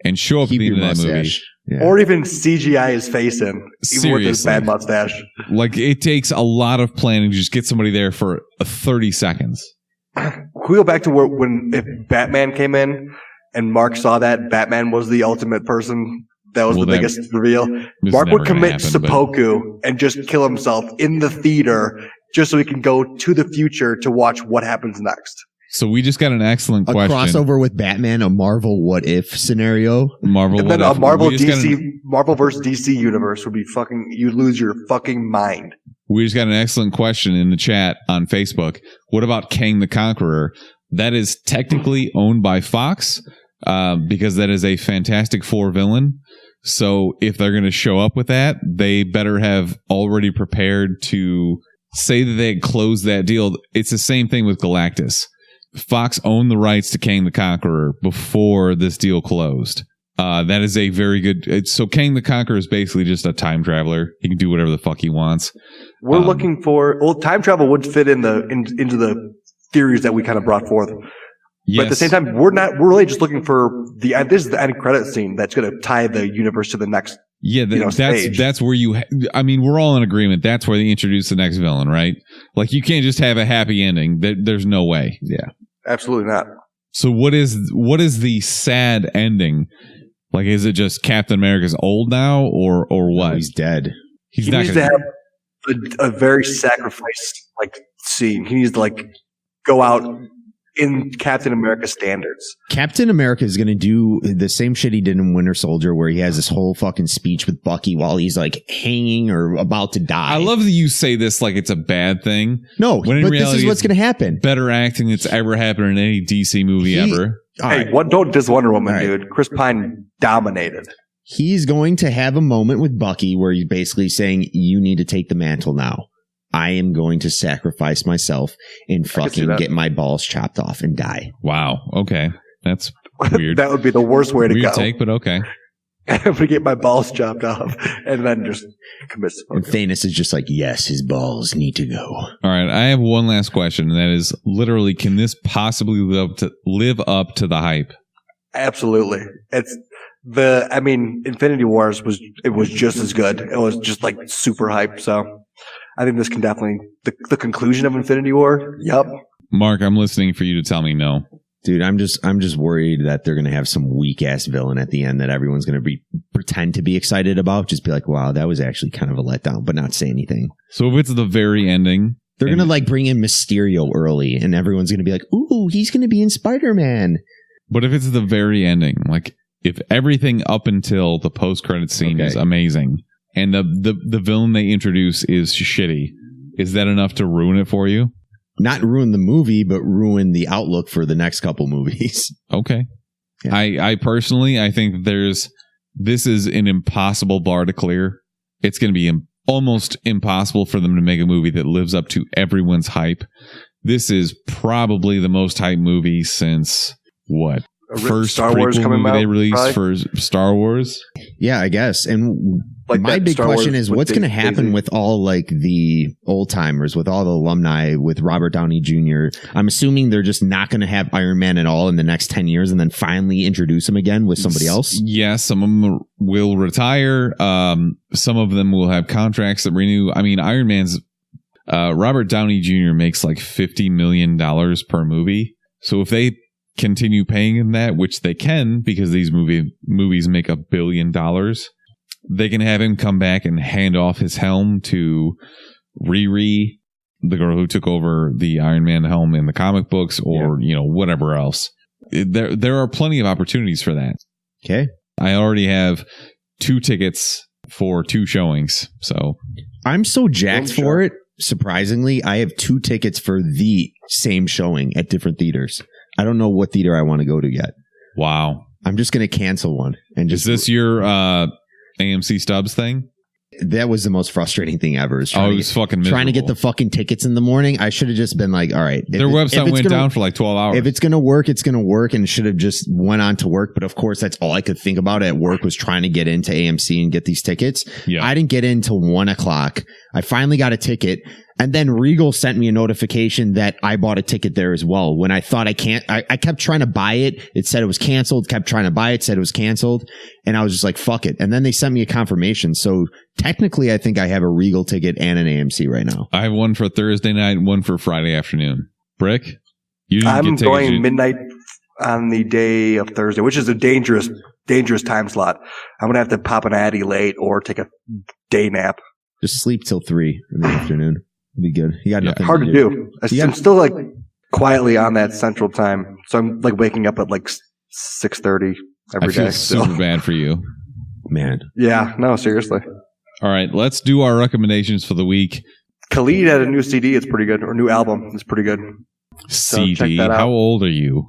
and show up Keep at the end your of that movie. mustache. Yeah. Or even CGI his face in, even with his Seriously. bad mustache. Like, it takes a lot of planning to just get somebody there for 30 seconds. Can we go back to if Batman came in and Mark saw that Batman was the ultimate person, that was the biggest reveal. Mark would commit seppuku and just kill himself in the theater just so he can go to the future to watch what happens next. So we just got an excellent question. Crossover with Batman, a Marvel what if scenario. Marvel and what then if. a Marvel versus DC universe would be you'd lose your fucking mind. We just got an excellent question in the chat on Facebook. What about Kang the Conqueror? That is technically owned by Fox, because that is a Fantastic Four villain. So if they're going to show up with that, they better have already prepared to say that they had closed that deal. It's the same thing with Galactus. Fox owned the rights to Kang the Conqueror before this deal closed. That is a very good. So Kang the Conqueror is basically just a time traveler. He can do whatever the fuck he wants. We're looking for time travel would fit into the theories that we kind of brought forth. Yes. But at the same time, we're really just looking for this is the end credit scene that's going to tie the universe to the next. Yeah, stage. That's where we're all in agreement. That's where they introduce the next villain, right? Like, you can't just have a happy ending. There's no way. Yeah, absolutely not. So what is the sad ending? Like, is it just Captain America's old now, or what? No, he's dead. He needs to have a very sacrifice scene. He needs to go out in Captain America standards. Captain America is going to do the same shit he did in Winter Soldier, where he has this whole fucking speech with Bucky while he's hanging or about to die. I love that you say this like it's a bad thing. No, when in but reality, this is what's going to happen. Better acting that's ever happened in any DC movie ever. Hey, don't diss Wonder Woman, dude. Chris Pine dominated. He's going to have a moment with Bucky where he's basically saying, you need to take the mantle now. I am going to sacrifice myself and fucking get my balls chopped off and die. Wow. Okay. That's weird. That would be the worst way to weird go. Take, but okay. I'm going to get my balls chopped off and then just commit and Thanus is just like, yes, his balls need to go. All right. I have one last question, and that is literally, can this possibly live up to the hype? Absolutely. Infinity Wars was just as good. It was just super hype. So I think this can definitely the conclusion of Infinity War. Yep. Mark, I'm listening for you to tell me no. Dude, I'm just worried that they're going to have some weak ass villain at the end that everyone's going to pretend to be excited about. Just be like, wow, that was actually kind of a letdown, but not say anything. So if it's the very ending, they're going to bring in Mysterio early, and everyone's going to be like, ooh, he's going to be in Spider-Man. But if it's the very ending, if everything up until the post-credit scene is amazing, and the villain they introduce is shitty, is that enough to ruin it for you? Not ruin the movie, but ruin the outlook for the next couple movies. Okay. Yeah. I think this is an impossible bar to clear. it's going to be almost impossible for them to make a movie that lives up to everyone's hype. This is probably the most hyped movie since what? First Star Wars coming movie out, they released probably? for Star Wars. Yeah, I guess. And Like my that big Star question Wars is, with what's going to happen Daisy. with all like the old timers, with all the alumni, with Robert Downey Jr.? I'm assuming they're just not going to have Iron Man at all in the next 10 years and then finally introduce him again with somebody else. Yeah, some of them will retire. Some of them will have contracts that renew. I mean, Iron Man's Robert Downey Jr. makes like $50 million per movie. So if they continue paying him that, which they can because these movies make $1 billion, they can have him come back and hand off his helm to Riri, the girl who took over the Iron Man helm in the comic books, or whatever else. There are plenty of opportunities for that. Okay. I already have 2 tickets for 2 showings, so I'm so jacked for it. Surprisingly, I have 2 tickets for the same showing at different theaters. I don't know what theater I want to go to yet. wow. I'm just going to cancel one. And Is just this your AMC Stubs thing? That was the most frustrating thing ever. Is Oh, it was fucking miserable. trying to get the fucking tickets in the morning. I should have just been like, all right. Their website went down for like 12 hours. If it's going to work, it's going to work, and should have just went on to work. But of course, that's all I could think about at work was trying to get into AMC and get these tickets. Yeah. I didn't get in till 1 o'clock. I finally got a ticket. And then Regal sent me a notification that I bought a ticket there as well. When I thought I kept trying to buy it. It said it was canceled. Kept trying to buy it. Said it was canceled. And I was just like, fuck it. And then they sent me a confirmation. So technically, I think I have a Regal ticket and an AMC right now. I have one for Thursday night, one for Friday afternoon. Brick? You didn't I'm get tickets. going midnight on the day of Thursday, which is a dangerous time slot. I'm gonna have to pop an Addy late or take a day nap. Just sleep till 3 in the afternoon. Be good. You got nothing. Hard to do. Yeah. I'm still like quietly on that central time, so I'm like waking up at like 6:30 every I feel day. super bad for you. Man. Yeah, no, seriously. All right, let's do our recommendations for the week. Khalid had a new CD. It's pretty good, or new album. It's pretty good. So check CD. that out. How old are you?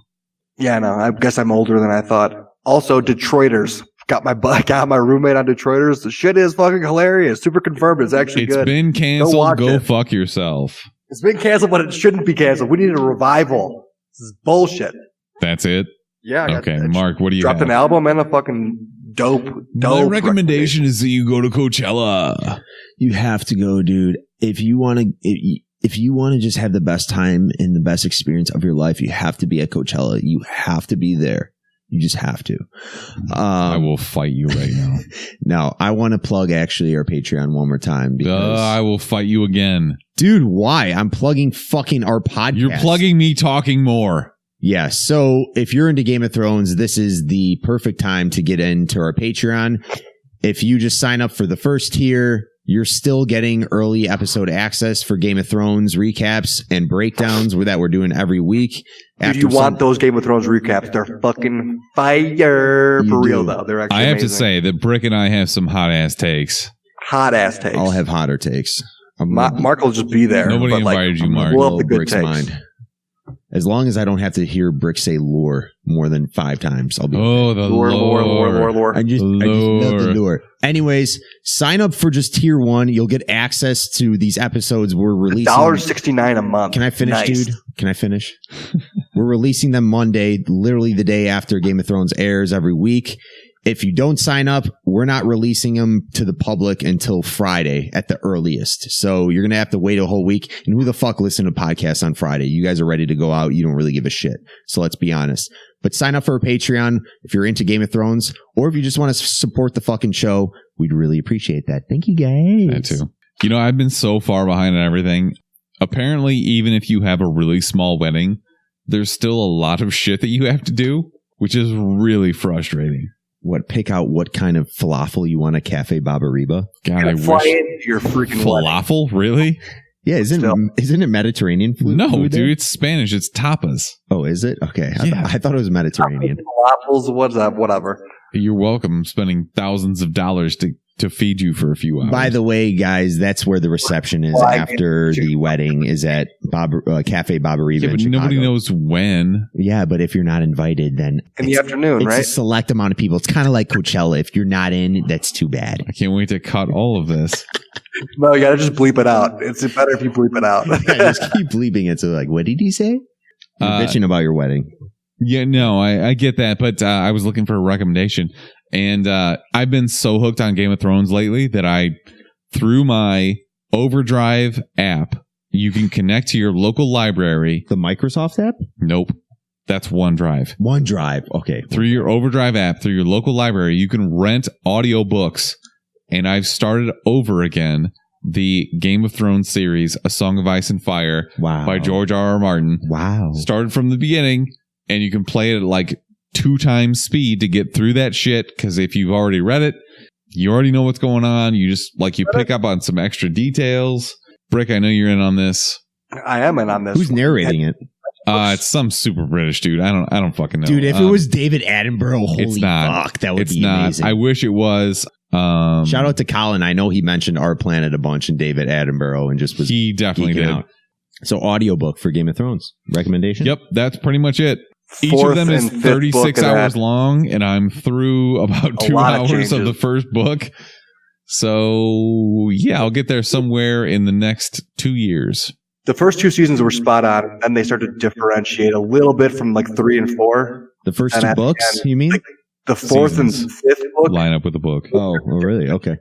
Yeah, no, I guess I'm older than I thought. Also, Detroiters. Got my roommate on Detroiters. The shit is fucking hilarious. Super confirmed. It's actually It's good. been canceled. watch Go it. fuck yourself. It's been canceled, but it shouldn't be canceled. We need a revival. This is bullshit. That's it? Yeah. I got Okay, that. Mark, what do you Dropped have? an album and a fucking dope. My recommendation is that you go to Coachella. You have to go, dude. If you want to just have the best time and the best experience of your life, you have to be at Coachella. You have to be there. You just have to. I will fight you right now. Now, I want to plug actually our Patreon one more time. Because, I will fight you again. dude, why? I'm plugging fucking our podcast. You're plugging me talking more. Yeah. So if you're into Game of Thrones, this is the perfect time to get into our Patreon. If you just sign up for the first tier, you're still getting early episode access for Game of Thrones recaps and breakdowns that we're doing every week. If you want those Game of Thrones recaps, they're fucking fire for real, though. They're actually I have to amazing. say that Brick and I have some hot ass takes. Hot ass takes. I'll have hotter takes. Mark will just be there. Nobody but, invited you, I'm gonna Mark. We'll blow have the good Brick's takes. mind. As long as I don't have to hear Brick say lore more than 5 times, I'll be Oh, the Lore. I just love the Lore. lure. Anyways, sign up for just tier 1. You'll get access to these episodes. We're releasing $1.69 a month. Can I finish, Nice. dude? Can I finish? We're releasing them Monday, literally the day after Game of Thrones airs every week. If you don't sign up, we're not releasing them to the public until Friday at the earliest. So you're going to have to wait a whole week. And who the fuck listen to podcasts on Friday? You guys are ready to go out. You don't really give a shit. So let's be honest. But sign up for a Patreon if you're into Game of Thrones, or if you just want to support the fucking show. We'd really appreciate that. Thank you, guys. That too. You know, I've been so far behind on everything. Apparently, even if you have a really small wedding, there's still a lot of shit that you have to do, which is really frustrating. Pick out what kind of falafel you want at Cafe Babariba? God, I Fly wish. into your freaking wedding. Falafel? Really? Yeah, isn't it Mediterranean food? No, food there? dude, it's Spanish. It's tapas. Oh, is it? Okay. Yeah. I thought it was Mediterranean. Waffles, what's up? Whatever. You're welcome. I'm spending thousands of dollars to to feed you for a few hours. By the way, guys, that's where the reception is after the wedding is at Cafe Barbariva. Yeah, but in nobody Chicago. knows when. Yeah, but if you're not invited, then In the afternoon, it's right? a select amount of people. It's kind of like Coachella. If you're not in, that's too bad. I can't wait to cut all of this. No, you gotta just bleep it out. It's better if you bleep it out. Yeah, just keep bleeping it. So, like, what did he say? You're bitching about your wedding. Yeah, no, I get that, but I was looking for a recommendation, and I've been so hooked on Game of Thrones lately that through my Overdrive app, you can connect to your local library. The Microsoft app? Nope, that's OneDrive. OneDrive. Okay. Through your Overdrive app, through your local library, you can rent audiobooks, and I've started over again the Game of Thrones series, A Song of Ice and Fire by George R.R. Martin. Wow. Started from the beginning. And you can play it at like 2 times speed to get through that shit. Because if you've already read it, you already know what's going on. You just you pick up on some extra details. Brick, I know you're in on this. I am in on this. Who's narrating it? It's some super British dude. I don't fucking know. Dude, if it was David Attenborough, holy fuck, that would be amazing. I wish it was. Shout out to Colin. I know he mentioned Our Planet a bunch and David Attenborough and just was he definitely did. Out. So audiobook for Game of Thrones. Recommendation? Yep, that's pretty much it. Each of them is 36 hours long, and I'm through about 2 hours of the first book. So, yeah, I'll get there somewhere in the next 2 years. The first 2 seasons were spot on, and they started to differentiate a little bit from like 3 and 4. The first 2 books, you mean? The 4th and 5th book? Line up with the book. Oh, really? Okay.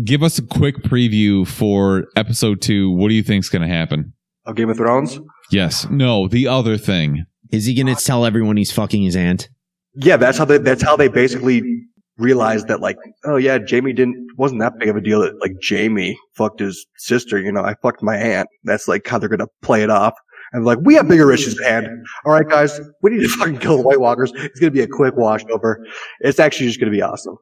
Give us a quick preview for episode 2. What do you think's going to happen? Of Game of Thrones? Yes. No, the other thing. Is he going to tell everyone he's fucking his aunt? Yeah, that's how they basically realized that, like, oh yeah, Jamie wasn't that big of a deal that like Jamie fucked his sister. You know, I fucked my aunt. That's like how they're gonna play it off. And like, we have bigger issues at hand. All right, guys, we need to fucking kill the White Walkers. It's gonna be a quick washover. It's actually just gonna be awesome.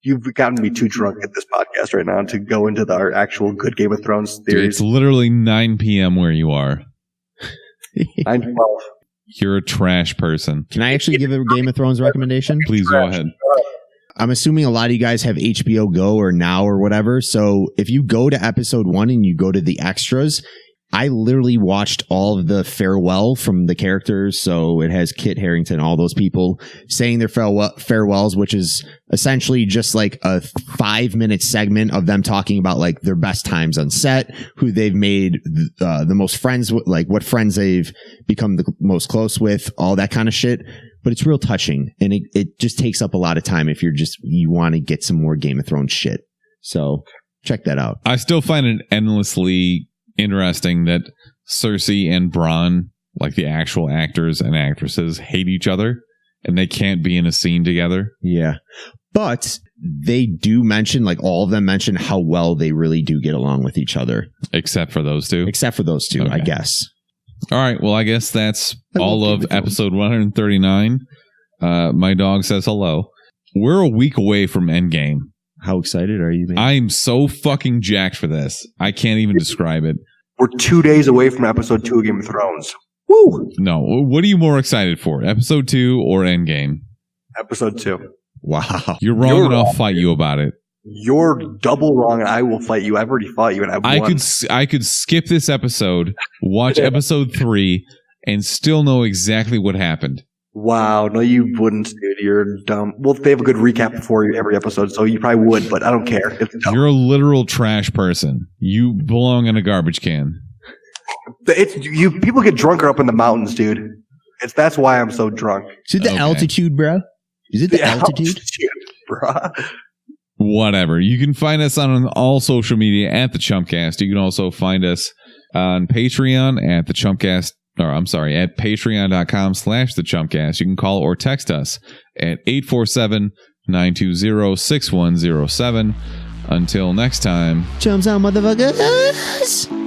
You've gotten me too drunk at this podcast right now to go into our actual good Game of Thrones theories. Dude, it's literally 9 p.m. where you are. 9:12. You're a trash person. Can I actually give a Game of Thrones recommendation? Please go ahead. I'm assuming a lot of you guys have HBO Go or Now or whatever. So if you go to episode 1 and you go to the extras, I literally watched all of the farewell from the characters. So it has Kit Harington, all those people saying their farewells, which is essentially just like a 5-minute segment of them talking about like their best times on set, who they've made the most friends with, like what friends they've become the most close with, all that kind of shit. But it's real touching, and it just takes up a lot of time if you want to get some more Game of Thrones shit. So check that out. I still find it endlessly interesting that Cersei and Bronn, like the actual actors and actresses, hate each other and they can't be in a scene together. Yeah. But they do mention, like all of them mention how well they really do get along with each other. Except for those two. Okay. I guess. All right. Well, I guess that's all of episode 139. My dog says hello. We're a week away from Endgame. How excited are you, man? I'm so fucking jacked for this. I can't even describe it. We're 2 days away from episode 2 of Game of Thrones. Woo! No. What are you more excited for? Episode 2 or Endgame? Episode 2. Wow. You're wrong and I'll fight you about it. You're double wrong and I will fight you. I've already fought you and I've won. I could skip this episode, watch episode 3, and still know exactly what happened. Wow. No, you wouldn't, dude. You're dumb. Well, they have a good recap before every episode, so you probably would, but I don't care. It's dumb. You're a literal trash person. You belong in a garbage can. People get drunker up in the mountains, dude. That's why I'm so drunk. Is it the altitude, bro? Is it the altitude? Bro. Whatever. You can find us on all social media at the Chumpcast. You can also find us on Patreon at the Chumpcast. At patreon.com/the Chumpcast. You can call or text us at 847-920-6107. Until next time. Chumps out, motherfuckers.